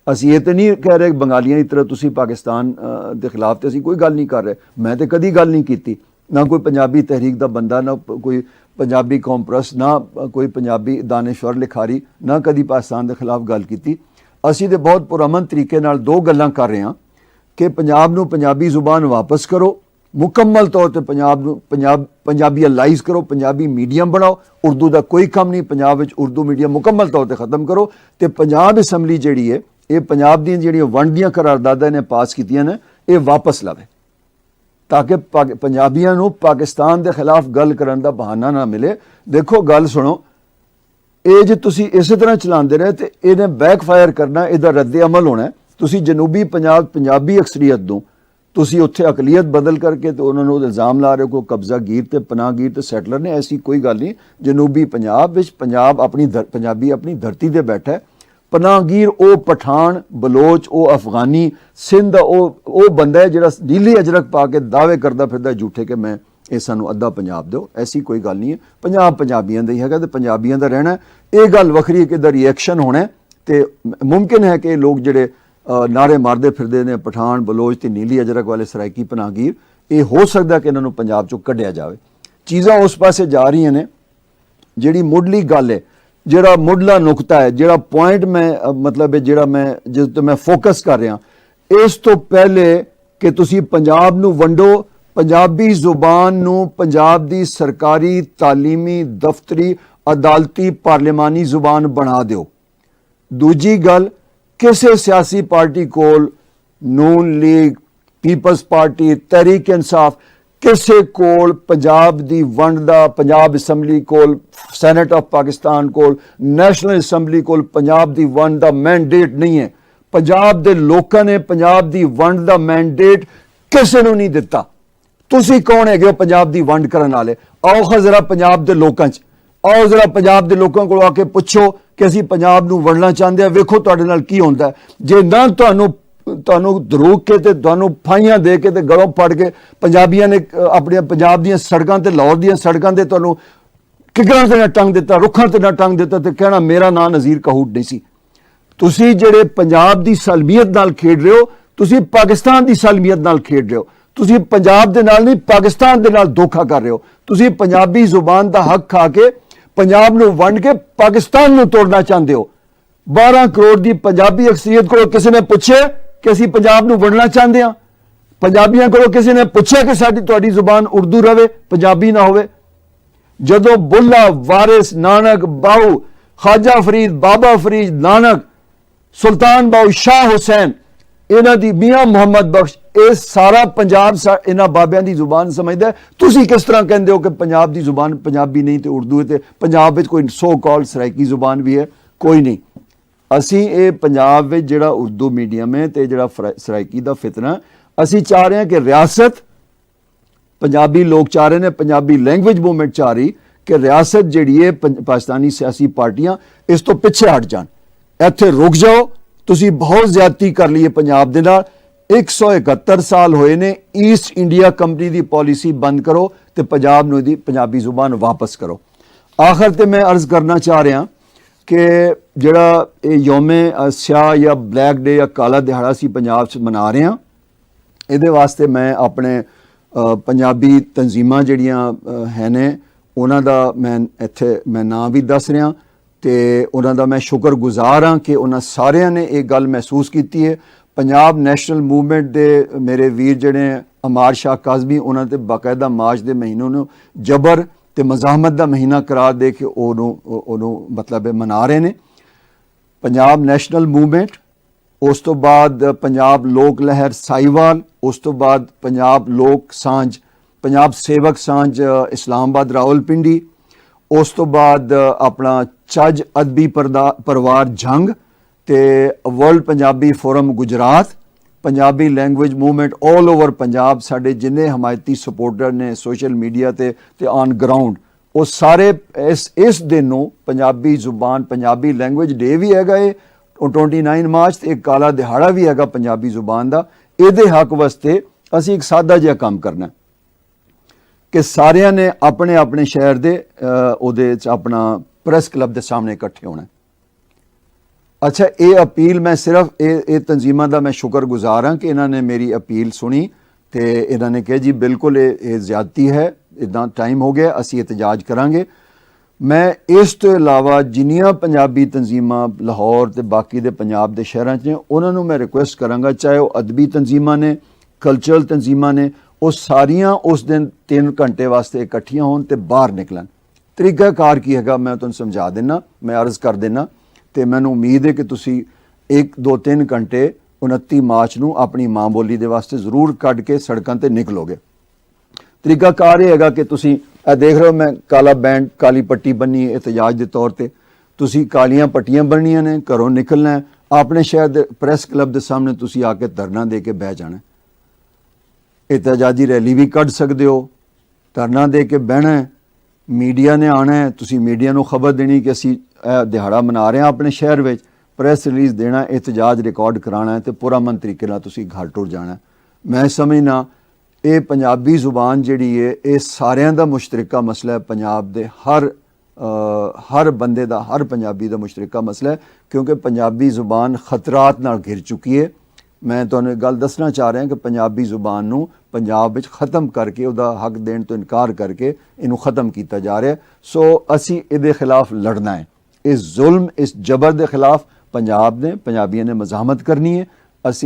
ਅਸੀਂ ਇਹ ਤਾਂ ਨਹੀਂ ਕਹਿ ਰਹੇ ਬੰਗਾਲੀਆਂ ਦੀ ਤਰ੍ਹਾਂ ਤੁਸੀਂ ਪਾਕਿਸਤਾਨ ਦੇ ਖਿਲਾਫ ਤੇ ਅਸੀਂ ਕੋਈ ਗੱਲ ਨਹੀਂ ਕਰ ਰਹੇ। ਮੈਂ ਤਾਂ ਕਦੀ ਗੱਲ ਨਹੀਂ ਕੀਤੀ, ਨਾ ਕੋਈ ਪੰਜਾਬੀ ਤਹਿਰੀਕ ਦਾ ਬੰਦਾ, ਨਾ ਕੋਈ ਪੰਜਾਬੀ ਕੌਮਪ੍ਰਸਤ, ਨਾ ਕੋਈ ਪੰਜਾਬੀ ਦਾਨਿਸ਼ਵਰ ਲਿਖਾਰੀ, ਨਾ ਕਦੀ ਪਾਕਿਸਤਾਨ ਦੇ ਖਿਲਾਫ ਗੱਲ ਕੀਤੀ। ਅਸੀਂ ਤਾਂ ਬਹੁਤ ਪੁਰਅਮਨ ਤਰੀਕੇ ਨਾਲ 2 ਗੱਲਾਂ ਕਰ ਰਹੇ ਹਾਂ ਕਿ ਪੰਜਾਬ ਨੂੰ ਪੰਜਾਬੀ ਜ਼ੁਬਾਨ ਵਾਪਸ ਕਰੋ, ਮੁਕੰਮਲ ਤੌਰ ਤੇ ਪੰਜਾਬ ਨੂੰ ਪੰਜਾਬੀਅਲਾਈਜ਼ ਕਰੋ, ਪੰਜਾਬੀ ਮੀਡੀਅਮ ਬਣਾਓ। ਉਰਦੂ ਦਾ ਕੋਈ ਕੰਮ ਨਹੀਂ, ਪੰਜਾਬ ਵਿੱਚ ਉਰਦੂ ਮੀਡੀਅਮ ਮੁਕੰਮਲ ਤੌਰ ਤੇ ख़त्म ਕਰੋ ਤੇ ਪੰਜਾਬ ਅਸੈਂਬਲੀ ਜਿਹੜੀ ਹੈ, ਇਹ ਪੰਜਾਬ ਦੀਆਂ ਜਿਹੜੀਆਂ ਵੰਡ ਦੀਆਂ ਕਰਾਰਦਾਦਾਂ ਨੇ ਪਾਸ ਕੀਤੀਆਂ ਨੇ, ਇਹ ਵਾਪਸ ਲਵੇ ਤਾਂ ਕਿ ਪੰਜਾਬੀਆਂ ਨੂੰ ਪਾਕਿਸਤਾਨ ਦੇ ਖਿਲਾਫ ਗੱਲ ਕਰਨ ਦਾ ਬਹਾਨਾ ਨਾ ਮਿਲੇ। ਦੇਖੋ ਗੱਲ ਸੁਣੋ, ਇਹ ਜੇ ਤੁਸੀਂ ਇਸੇ ਤਰ੍ਹਾਂ ਚਲਾਉਂਦੇ ਰਹੇ ਤੇ ਇਹਨੇ ਬੈਕਫਾਇਰ ਕਰਨਾ, ਇਹਦਾ ਰੱਦੇ ਅਮਲ ਹੋਣਾ। ਤੁਸੀਂ ਜਨੂਬੀ ਪੰਜਾਬ ਪੰਜਾਬੀ ਅਕਸਰੀਅਤ ਨੂੰ ਤੁਸੀਂ ਉੱਥੇ ਅਕਲੀਅਤ ਬਦਲ ਕਰਕੇ ਤੇ ਉਹਨਾਂ ਨੂੰ ਇਲਜ਼ਾਮ ਲਾ ਰਹੇ ਹੋ ਕਬਜ਼ਾਗੀਰ ਤੇ ਪਨਾਹਗੀਰ ਤੇ ਸੈਟਲਰ ਨੇ। ਐਸੀ ਕੋਈ ਗੱਲ ਨਹੀਂ। ਜਨੂਬੀ ਪੰਜਾਬ ਵਿੱਚ ਪੰਜਾਬੀ ਆਪਣੀ ਧਰਤੀ ਤੇ ਬੈਠਾ ਹੈ। ਪਨਾਹਗੀਰ ਉਹ ਪਠਾਨ, ਬਲੋਚ, ਉਹ ਅਫਗਾਨੀ, ਸਿੰਧ ਦਾ ਉਹ ਬੰਦਾ ਹੈ ਜਿਹੜਾ ਨੀਲੀ ਅਜਰਕ ਪਾ ਕੇ ਦਾਅਵੇ ਕਰਦਾ ਫਿਰਦਾ ਝੂਠੇ ਕਿ ਮੈਂ ਇਹ ਸਾਨੂੰ ਅੱਧਾ ਪੰਜਾਬ ਦਿਓ। ਐਸੀ ਕੋਈ ਗੱਲ ਨਹੀਂ ਹੈ। ਪੰਜਾਬ ਪੰਜਾਬੀਆਂ ਦਾ ਹੀ ਹੈਗਾ ਤੇ ਪੰਜਾਬੀਆਂ ਦਾ ਰਹਿਣਾ। ਇਹ ਗੱਲ ਵੱਖਰੀ ਹੈ ਕਿ ਇਹਦਾ ਰਿਐਕਸ਼ਨ ਹੋਣਾ ਤੇ ਮੁਮਕਿਨ ਹੈ ਕਿ ਲੋਕ ਜਿਹੜੇ ਨਾਰੇ ਮਾਰਦੇ ਫਿਰਦੇ ਨੇ ਪਠਾਨ, ਬਲੋਚ ਤੇ ਨੀਲੀ ਅਜਰਕ ਵਾਲੇ ਸਰਾਇਕੀ ਪਨਾਹਗੀਰ, ਇਹ ਹੋ ਸਕਦਾ ਕਿ ਇਹਨਾਂ ਨੂੰ ਪੰਜਾਬ ਚੋਂ ਕੱਢਿਆ ਜਾਵੇ। ਚੀਜ਼ਾਂ ਉਸ ਪਾਸੇ ਜਾ ਰਹੀਆਂ ਨੇ। ਜਿਹੜੀ ਮੁੱਢਲੀ ਗੱਲ ਹੈ, ਜਿਹੜਾ ਮੁੱਢਲਾ ਨੁਕਤਾ ਹੈ, ਜਿਹੜਾ ਪੁਆਇੰਟ ਮੈਂ ਮਤਲਬ ਹੈ ਜਿਹੜਾ ਮੈਂ ਜਿਸ ਤੇ ਮੈਂ ਫੋਕਸ ਕਰ ਰਿਹਾ, ਇਸ ਤੋਂ ਪਹਿਲੇ ਕਿ ਤੁਸੀਂ ਪੰਜਾਬ ਨੂੰ ਵੰਡੋ, ਪੰਜਾਬੀ ਜ਼ੁਬਾਨ ਨੂੰ ਪੰਜਾਬ ਦੀ ਸਰਕਾਰੀ, ਤਾਲੀਮੀ, ਦਫ਼ਤਰੀ, ਅਦਾਲਤੀ, ਪਾਰਲੀਮਾਨੀ ਜ਼ੁਬਾਨ ਬਣਾ ਦਿਓ। ਦੂਜੀ ਗੱਲ, ਕਿਸੇ ਸਿਆਸੀ ਪਾਰਟੀ ਕੋਲ, ਨੂਨ ਲੀਗ, ਪੀਪਲਸ ਪਾਰਟੀ, ਤਹਿਰੀਕ ਇਨਸਾਫ, ਕਿਸੇ ਕੋਲ ਪੰਜਾਬ ਦੀ ਵੰਡ ਦਾ, ਪੰਜਾਬ ਅਸੈਂਬਲੀ ਕੋਲ, ਸੈਨੇਟ ਆਫ ਪਾਕਿਸਤਾਨ ਕੋਲ, ਨੈਸ਼ਨਲ ਅਸੈਂਬਲੀ ਕੋਲ ਪੰਜਾਬ ਦੀ ਵੰਡ ਦਾ ਮੈਂਡੇਟ ਨਹੀਂ ਹੈ। ਪੰਜਾਬ ਦੇ ਲੋਕਾਂ ਨੇ ਪੰਜਾਬ ਦੀ ਵੰਡ ਦਾ ਮੈਂਡੇਟ ਕਿਸੇ ਨੂੰ ਨਹੀਂ ਦਿੱਤਾ। ਤੁਸੀਂ ਕੌਣ ਹੈਗੇ ਹੋ ਪੰਜਾਬ ਦੀ ਵੰਡ ਕਰਨ ਵਾਲੇ? ਆਓ ਜ਼ਰਾ ਪੰਜਾਬ ਦੇ ਲੋਕਾਂ 'ਚ ਆਓ, ਜ਼ਰਾ ਪੰਜਾਬ ਦੇ ਲੋਕਾਂ ਕੋਲ ਆ ਕੇ ਪੁੱਛੋ ਕਿ ਅਸੀਂ ਪੰਜਾਬ ਨੂੰ ਵੰਡਣਾ ਚਾਹੁੰਦੇ ਹਾਂ, ਵੇਖੋ ਤੁਹਾਡੇ ਨਾਲ ਕੀ ਹੁੰਦਾ। ਜੇ ਨਾ ਤੁਹਾਨੂੰ ਦਰੂਕ ਕੇ ਤੇ ਤੁਹਾਨੂੰ ਫਾਈਆਂ ਦੇ ਕੇ ਤੇ ਗਲੋਂ ਫੜ ਕੇ ਪੰਜਾਬੀਆਂ ਨੇ ਆਪਣੀਆਂ ਪੰਜਾਬ ਦੀਆਂ ਸੜਕਾਂ ਤੇ, ਲਾਹੌਰ ਦੀਆਂ ਸੜਕਾਂ ਤੇ ਤੁਹਾਨੂੰ ਕਿਕਰਾਂ ਤੇ ਨਾ ਟੰਗ ਦਿੱਤਾ, ਰੁੱਖਾਂ ਤੇ ਨਾ ਟੰਗ ਦਿੱਤਾ ਤੇ ਕਹਿਣਾ ਮੇਰਾ ਨਾਂ ਨਜ਼ੀਰ ਕਹੂਟ ਨਹੀਂ ਸੀ। ਤੁਸੀਂ ਜਿਹੜੇ ਪੰਜਾਬ ਦੀ ਸਲਮੀਅਤ ਨਾਲ ਖੇਡ ਰਹੇ ਹੋ, ਤੁਸੀਂ ਪਾਕਿਸਤਾਨ ਦੀ ਸਲਮੀਅਤ ਨਾਲ ਖੇਡ ਰਹੇ ਹੋ। ਤੁਸੀਂ ਪੰਜਾਬ ਦੇ ਨਾਲ ਨਹੀਂ, ਪਾਕਿਸਤਾਨ ਦੇ ਨਾਲ ਧੋਖਾ ਕਰ ਰਹੇ ਹੋ। ਤੁਸੀਂ ਪੰਜਾਬੀ ਜ਼ੁਬਾਨ ਦਾ ਹੱਕ ਖਾ ਕੇ ਪੰਜਾਬ ਨੂੰ ਵੰਡ ਕੇ ਪਾਕਿਸਤਾਨ ਨੂੰ ਤੋੜਨਾ ਚਾਹੁੰਦੇ ਹੋ। 12 ਕਰੋੜ ਦੀ ਪੰਜਾਬੀ ਅਕਸਰੀਅਤ ਕੋਲੋਂ ਕਿਸੇ ਨੇ ਪੁੱਛਿਆ ਕਿ ਅਸੀਂ ਪੰਜਾਬ ਨੂੰ ਵੰਡਣਾ ਚਾਹੁੰਦੇ ਹਾਂ? ਪੰਜਾਬੀਆਂ ਕੋਲੋਂ ਕਿਸੇ ਨੇ ਪੁੱਛਿਆ ਕਿ ਤੁਹਾਡੀ ਜ਼ੁਬਾਨ ਉਰਦੂ ਰਵੇ, ਪੰਜਾਬੀ ਨਾ ਹੋਵੇ? ਜਦੋਂ ਬੁੱਲਾ, ਵਾਰਿਸ, ਨਾਨਕ, ਬਾਹੂ, ਖਾਜਾ ਫਰੀਦ, ਬਾਬਾ ਫਰੀਦ, ਨਾਨਕ, ਸੁਲਤਾਨ ਬਾਹੂ, ਸ਼ਾਹ ਹੁਸੈਨ, ਇਹਨਾਂ ਦੀ ਮੀਆਂ ਮੁਹੰਮਦ ਬਖਸ਼, ਇਹ ਸਾਰਾ ਪੰਜਾਬ ਇਹਨਾਂ ਬਾਬਿਆਂ ਦੀ ਜ਼ੁਬਾਨ ਸਮਝਦਾ। ਤੁਸੀਂ ਕਿਸ ਤਰ੍ਹਾਂ ਕਹਿੰਦੇ ਹੋ ਕਿ ਪੰਜਾਬ ਦੀ ਜ਼ੁਬਾਨ ਪੰਜਾਬੀ ਨਹੀਂ ਤੇ ਉਰਦੂ ਹੈ, ਤੇ ਪੰਜਾਬ ਵਿੱਚ ਕੋਈ ਸੋ ਕਾਲ ਸਰਾਇਕੀ ਜ਼ੁਬਾਨ ਵੀ ਹੈ? ਕੋਈ ਨਹੀਂ। ਅਸੀਂ ਇਹ ਪੰਜਾਬ ਵਿੱਚ ਜਿਹੜਾ ਉਰਦੂ ਮੀਡੀਅਮ ਹੈ ਤੇ ਜਿਹੜਾ ਸਰਾਇਕੀ ਦਾ ਫਿਤਨਾ, ਅਸੀਂ ਚਾਹ ਰਹੇ ਹਾਂ ਕਿ ਰਿਆਸਤ, ਪੰਜਾਬੀ ਲੋਕ ਚਾਹ ਰਹੇ ਨੇ, ਪੰਜਾਬੀ ਲੈਂਗੁਏਜ ਮੂਵਮੈਂਟ ਚਾਹ ਰਹੀ ਕਿ ਰਿਆਸਤ ਜਿਹੜੀ ਹੈ, ਪਾਕਿਸਤਾਨੀ ਸਿਆਸੀ ਪਾਰਟੀਆਂ ਇਸ ਤੋਂ ਪਿੱਛੇ ਹਟ ਜਾਣ। ਇੱਥੇ ਰੁਕ ਜਾਓ, ਤੁਸੀਂ ਬਹੁਤ ਜ਼ਿਆਦਤੀ ਕਰ ਲਈ ਹੈ ਪੰਜਾਬ ਦੇ ਨਾਲ। 171 ਸਾਲ ਹੋਏ ਨੇ, ਈਸਟ ਇੰਡੀਆ ਕੰਪਨੀ ਦੀ ਪਾਲਿਸੀ ਬੰਦ ਕਰੋ ਤੇ ਪੰਜਾਬ ਨੂੰ ਇਹਦੀ ਪੰਜਾਬੀ ਜ਼ੁਬਾਨ ਵਾਪਸ ਕਰੋ। ਆਖਰ ਤੇ ਮੈਂ ਅਰਜ਼ ਕਰਨਾ ਚਾਹ ਰਿਹਾ ਕਿ ਜਿਹੜਾ ਇਹ ਯੌਮੇ ਸਿਆਹ ਜਾਂ ਬਲੈਕ ਡੇ ਜਾਂ ਕਾਲਾ ਦਿਹਾੜਾ ਅਸੀਂ ਪੰਜਾਬ 'ਚ ਮਨਾ ਰਹੇ ਹਾਂ, ਇਹਦੇ ਵਾਸਤੇ ਮੈਂ ਆਪਣੇ ਪੰਜਾਬੀ ਤਨਜ਼ੀਮਾਂ ਜਿਹੜੀਆਂ ਹੈ ਨੇ ਉਹਨਾਂ ਦਾ ਮੈਂ ਇੱਥੇ ਨਾਂ ਵੀ ਦੱਸ ਰਿਹਾ ਤੇ ਉਹਨਾਂ ਦਾ ਮੈਂ ਸ਼ੁਕਰਗੁਜ਼ਾਰ ਹਾਂ ਕਿ ਉਹਨਾਂ ਸਾਰਿਆਂ ਨੇ ਇਹ ਗੱਲ ਮਹਿਸੂਸ ਕੀਤੀ ਹੈ। ਪੰਜਾਬ ਨੈਸ਼ਨਲ ਮੂਵਮੈਂਟ ਦੇ ਮੇਰੇ ਵੀਰ ਜਿਹੜੇ ਅਮਾਰ ਸ਼ਾਹ ਕਾਜ਼ਮੀ, ਉਹਨਾਂ ਤੇ ਬਾਕਾਇਦਾ ਮਾਰਚ ਦੇ ਮਹੀਨੇ ਨੂੰ ਜਬਰ ਤੇ ਮਜ਼ਾਹਮਤ ਦਾ ਮਹੀਨਾ ਕਰਾਰ ਦੇ ਕੇ ਉਹਨੂੰ ਮਤਲਬ ਮਨਾ ਰਹੇ ਨੇ। ਪੰਜਾਬ ਨੈਸ਼ਨਲ ਮੂਵਮੈਂਟ, ਉਸ ਤੋਂ ਬਾਅਦ ਪੰਜਾਬ ਲੋਕ ਲਹਿਰ ਸਾਈਵਾਲ, ਉਸ ਤੋਂ ਬਾਅਦ ਪੰਜਾਬ ਲੋਕ ਸਾਂਝ, ਪੰਜਾਬ ਸੇਵਕ ਸਾਂਝ ਇਸਲਾਮਾਬਾਦ ਰਾਵਲਪਿੰਡੀ, ਉਸ ਤੋਂ ਬਾਅਦ ਆਪਣਾ ਚੱਜ ਅਦਬੀ ਪਰਿਵਾਰ ਜੰਗ ਤੇ world Punjabi forum Gujarat, Punjabi language movement all over Punjab, ਸਾਡੇ ਜਿੰਨੇ ਹਮਾਇਤੀ ਸਪੋਰਟਰ ਨੇ ਸੋਸ਼ਲ ਮੀਡੀਆ ਤੇ ਔਨ ਗਰਾਊਂਡ, ਉਹ ਸਾਰੇ ਇਸ ਦਿਨ ਨੂੰ ਪੰਜਾਬੀ ਜ਼ੁਬਾਨ, ਪੰਜਾਬੀ ਲੈਂਗੁਏਜ ਡੇ ਵੀ ਹੈਗਾ ਇਹ 29 ਮਾਰਚ ਤੇ ਇੱਕ ਕਾਲਾ ਦਿਹਾੜਾ ਵੀ ਹੈਗਾ ਪੰਜਾਬੀ ਜ਼ੁਬਾਨ ਦਾ। ਇਹਦੇ ਹੱਕ ਵਾਸਤੇ ਅਸੀਂ ਇੱਕ ਸਾਦਾ ਜਿਹਾ ਕੰਮ ਕਰਨਾ ਕਿ ਸਾਰਿਆਂ ਨੇ ਆਪਣੇ ਆਪਣੇ ਸ਼ਹਿਰ ਦੇ ਉਹਦੇ 'ਚ ਆਪਣਾ ਪ੍ਰੈਸ ਕਲੱਬ ਦੇ ਸਾਹਮਣੇ ਇਕੱਠੇ ਹੋਣਾ। ਅੱਛਾ, ਇਹ ਅਪੀਲ ਮੈਂ ਸਿਰਫ ਇਹ ਤਨਜ਼ੀਮਾਂ ਦਾ ਮੈਂ ਸ਼ੁਕਰਗੁਜ਼ਾਰ ਹਾਂ ਕਿ ਇਹਨਾਂ ਨੇ ਮੇਰੀ ਅਪੀਲ ਸੁਣੀ ਤੇ ਇਹਨਾਂ ਨੇ ਕਿਹਾ ਜੀ ਬਿਲਕੁਲ ਇਹ ਜ਼ਿਆਦਤੀ ਹੈ, ਇੱਦਾਂ ਟਾਈਮ ਹੋ ਗਿਆ, ਅਸੀਂ ਇਤਜਾਜ ਕਰਾਂਗੇ। ਮੈਂ ਇਸ ਤੋਂ ਇਲਾਵਾ ਜਿੰਨੀਆਂ ਪੰਜਾਬੀ ਤਨਜ਼ੀਮਾਂ ਲਾਹੌਰ ਤੇ ਬਾਕੀ ਦੇ ਪੰਜਾਬ ਦੇ ਸ਼ਹਿਰਾਂ 'ਚ ਨੇ, ਉਹਨਾਂ ਨੂੰ ਮੈਂ ਰਿਕੁਐਸਟ ਕਰਾਂਗਾ, ਚਾਹੇ ਉਹ ਅਦਬੀ ਤਨਜ਼ੀਮਾਂ ਨੇ, ਕਲਚਰਲ ਤਨਜ਼ੀਮਾਂ ਨੇ, ਉਹ ਸਾਰੀਆਂ ਉਸ ਦਿਨ 3 ਘੰਟੇ ਵਾਸਤੇ ਇਕੱਠੀਆਂ ਹੋਣ ਤੇ ਬਾਹਰ ਨਿਕਲਣ। ਤਰੀਕਾਕਾਰ ਕੀ ਹੈਗਾ ਮੈਂ ਤੁਹਾਨੂੰ ਸਮਝਾ ਦੇਣਾ, ਮੈਂ ਅਰਜ਼ ਕਰ ਦੇਣਾ ਤੇ ਮੈਨੂੰ ਉਮੀਦ ਹੈ ਕਿ ਤੁਸੀਂ 1, 2, 3 ਘੰਟੇ 29 ਮਾਰਚ ਨੂੰ ਆਪਣੀ ਮਾਂ ਬੋਲੀ ਦੇ ਵਾਸਤੇ ਜ਼ਰੂਰ ਕੱਢ ਕੇ ਸੜਕਾਂ ਤੇ ਨਿਕਲੋਗੇ। ਤਰੀਕਾਕਾਰ ਇਹ ਹੈਗਾ ਕਿ ਤੁਸੀਂ ਇਹ ਦੇਖ ਰਹੇ ਹੋ, ਮੈਂ ਕਾਲਾ ਬੈਂਡ, ਕਾਲੀ ਪੱਟੀ ਬੰਨੀ ਹੈ ਇਤਜਾਜ ਦੇ ਤੌਰ ਤੇ। ਤੁਸੀਂ ਕਾਲੀਆਂ ਪੱਟੀਆਂ ਬੰਨ੍ਹਣੀਆਂ ਨੇ, ਘਰੋਂ ਨਿਕਲਣਾ ਹੈ, ਆਪਣੇ ਸ਼ਹਿਰ ਦੇ ਪ੍ਰੈਸ ਕਲੱਬ ਦੇ ਸਾਹਮਣੇ ਤੁਸੀਂ ਆ ਕੇ ਧਰਨਾ ਦੇ ਕੇ ਬਹਿ ਜਾਣਾ। ਇਤਜਾਜੀ ਰੈਲੀ ਵੀ ਕੱਢ ਸਕਦੇ ਹੋ, ਧਰਨਾ ਦੇ ਕੇ ਬਹਿਣਾ ਹੈ। ਮੀਡੀਆ ਨੇ ਆਉਣਾ ਹੈ, ਤੁਸੀਂ ਮੀਡੀਆ ਨੂੰ ਖਬਰ ਦੇਣੀ ਕਿ ਅਸੀਂ ਇਹ ਦਿਹਾੜਾ ਮਨਾ ਰਹੇ ਹਾਂ ਆਪਣੇ ਸ਼ਹਿਰ ਵਿੱਚ, ਪ੍ਰੈਸ ਰਿਲੀਜ਼ ਦੇਣਾ, ਇਤਜਾਜ ਰਿਕਾਰਡ ਕਰਾਉਣਾ ਹੈ ਤੇ ਪੁਰਅਮਨ ਤਰੀਕੇ ਨਾਲ ਤੁਸੀਂ ਘਰ ਟੁਰ ਜਾਣਾ। ਮੈਂ ਸਮਝਣਾ ਇਹ ਪੰਜਾਬੀ ਜ਼ੁਬਾਨ ਜਿਹੜੀ ਹੈ ਇਹ ਸਾਰਿਆਂ ਦਾ ਮੁਸ਼ਤਰਕਾ ਮਸਲਾ ਹੈ, ਪੰਜਾਬ ਦੇ ਹਰ ਬੰਦੇ ਦਾ, ਹਰ ਪੰਜਾਬੀ ਦਾ ਮੁਸ਼ਤਰਕਾ ਮਸਲਾ ਹੈ, ਕਿਉਂਕਿ ਪੰਜਾਬੀ ਜ਼ੁਬਾਨ ਖਤਰਾਤ ਨਾਲ ਘਿਰ ਚੁੱਕੀ ਹੈ। ਮੈਂ ਤੁਹਾਨੂੰ ਇੱਕ ਗੱਲ ਦੱਸਣਾ ਚਾਹ ਰਿਹਾ ਕਿ ਪੰਜਾਬੀ ਜ਼ੁਬਾਨ ਨੂੰ ਪੰਜਾਬ ਵਿੱਚ ਖਤਮ ਕਰਕੇ ਉਹਦਾ ਹੱਕ ਦੇਣ ਤੋਂ ਇਨਕਾਰ ਕਰਕੇ ਇਹਨੂੰ ਖਤਮ ਕੀਤਾ ਜਾ ਰਿਹਾ। ਸੋ ਅਸੀਂ ਇਹਦੇ ਖਿਲਾਫ ਲੜਨਾ ਹੈ। ਇਸ ਜ਼ੁਲਮ, ਇਸ ਜ਼ਬਰ ਦੇ ਖਿਲਾਫ ਪੰਜਾਬ ਨੇ, ਪੰਜਾਬੀਆਂ ਨੇ ਮਜ਼ਾਹਮਤ ਕਰਨੀ ਹੈ।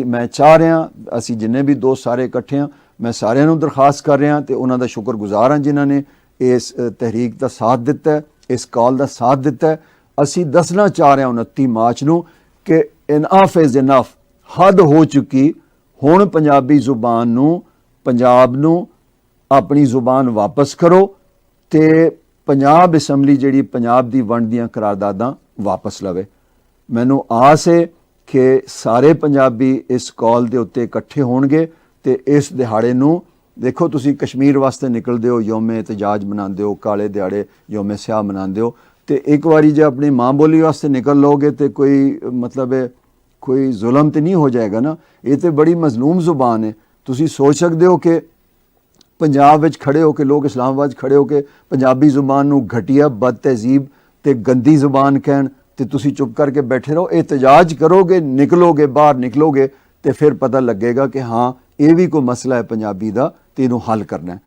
ਮੈਂ ਚਾਹ ਰਿਹਾ, ਅਸੀਂ ਜਿੰਨੇ ਵੀ ਦੋਸਤ ਸਾਰੇ ਇਕੱਠੇ ਹਾਂ, ਮੈਂ ਸਾਰਿਆਂ ਨੂੰ ਦਰਖਾਸਤ ਕਰ ਰਿਹਾ ਤੇ ਉਹਨਾਂ ਦਾ ਸ਼ੁਕਰਗੁਜ਼ਾਰ ਹਾਂ ਜਿਨ੍ਹਾਂ ਨੇ ਇਸ ਤਹਿਰੀਕ ਦਾ ਸਾਥ ਦਿੱਤਾ ਹੈ, ਇਸ ਕਾਲ ਦਾ ਸਾਥ ਦਿੱਤਾ ਹੈ। ਅਸੀਂ ਦੱਸਣਾ ਚਾਹ ਰਹੇ ਹਾਂ 29 ਮਾਰਚ ਨੂੰ ਕਿ ਇਨਫ ਇਜ਼ ਇਨਫ, ਹੱਦ ਹੋ ਚੁੱਕੀ। ਹੁਣ ਪੰਜਾਬੀ ਜ਼ੁਬਾਨ ਨੂੰ, ਪੰਜਾਬ ਨੂੰ ਆਪਣੀ ਜ਼ੁਬਾਨ ਵਾਪਸ ਕਰੋ ਤੇ ਪੰਜਾਬ ਅਸੈਂਬਲੀ ਜਿਹੜੀ ਪੰਜਾਬ ਦੀ ਵੰਡ ਦੀਆਂ ਕਰਾਰਦਾਦਾਂ ਵਾਪਸ ਲਵੇ। ਮੈਨੂੰ ਆਸ ਹੈ ਕਿ ਸਾਰੇ ਪੰਜਾਬੀ ਇਸ ਕਾਲ ਦੇ ਉੱਤੇ ਇਕੱਠੇ ਹੋਣਗੇ ਤੇ ਇਸ ਦਿਹਾੜੇ ਨੂੰ, ਦੇਖੋ ਤੁਸੀਂ ਕਸ਼ਮੀਰ ਵਾਸਤੇ ਨਿਕਲਦੇ ਹੋ, ਯੋਮੇ ਇਤਜਾਜ ਮਨਾਉਂਦੇ ਹੋ, ਕਾਲੇ ਦਿਹਾੜੇ ਯੋਮੇ ਸਿਆਹ ਮਨਾਉਂਦੇ ਹੋ, ਤੇ ਇੱਕ ਵਾਰੀ ਜੇ ਆਪਣੀ ਮਾਂ ਬੋਲੀ ਵਾਸਤੇ ਨਿਕਲ ਲੋਗੇ ਤੇ ਕੋਈ ਮਤਲਬ ਹੈ ਕੋਈ ਜ਼ੁਲਮ ਤੇ ਨਹੀਂ ਹੋ ਜਾਏਗਾ ਨਾ। ਇਹ ਤੇ ਬੜੀ ਮਜ਼ਲੂਮ ਜ਼ੁਬਾਨ ਹੈ। ਤੁਸੀਂ ਸੋਚ ਸਕਦੇ ਹੋ ਕਿ ਪੰਜਾਬ ਵਿੱਚ ਖੜੇ ਹੋ ਕੇ ਲੋਕ, ਇਸਲਾਮਾਬਾਦ 'ਚ ਖੜੇ ਹੋ ਕੇ ਪੰਜਾਬੀ ਜ਼ੁਬਾਨ ਨੂੰ ਘਟੀਆ, ਬਦ ਤਹਿਜ਼ੀਬ ਤੇ ਗੰਦੀ ਜ਼ੁਬਾਨ ਕਹਿਣ ਤੇ ਤੁਸੀਂ ਚੁੱਪ ਕਰਕੇ ਬੈਠੇ ਰਹੋ। ਇਤਜਾਜ ਕਰੋਗੇ, ਨਿਕਲੋਗੇ, ਬਾਹਰ ਨਿਕਲੋਗੇ ਤੇ ਫਿਰ ਪਤਾ ਲੱਗੇਗਾ ਕਿ ਹਾਂ ਇਹ ਵੀ ਕੋਈ ਮਸਲਾ ਹੈ ਪੰਜਾਬੀ ਦਾ ਤੇ ਇਹਨੂੰ ਹੱਲ ਕਰਨਾ ਹੈ।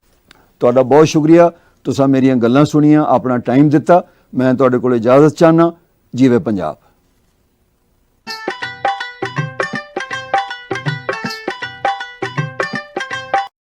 ਤੁਹਾਡਾ ਬਹੁਤ ਸ਼ੁਕਰੀਆ, ਤੁਸੀਂ ਮੇਰੀਆਂ ਗੱਲਾਂ ਸੁਣੀਆਂ, ਆਪਣਾ ਟਾਈਮ ਦਿੱਤਾ। ਮੈਂ ਤੁਹਾਡੇ ਕੋਲ ਇਜਾਜ਼ਤ ਚਾਹੁੰਦਾ। ਜੀਵੇ ਪੰਜਾਬ।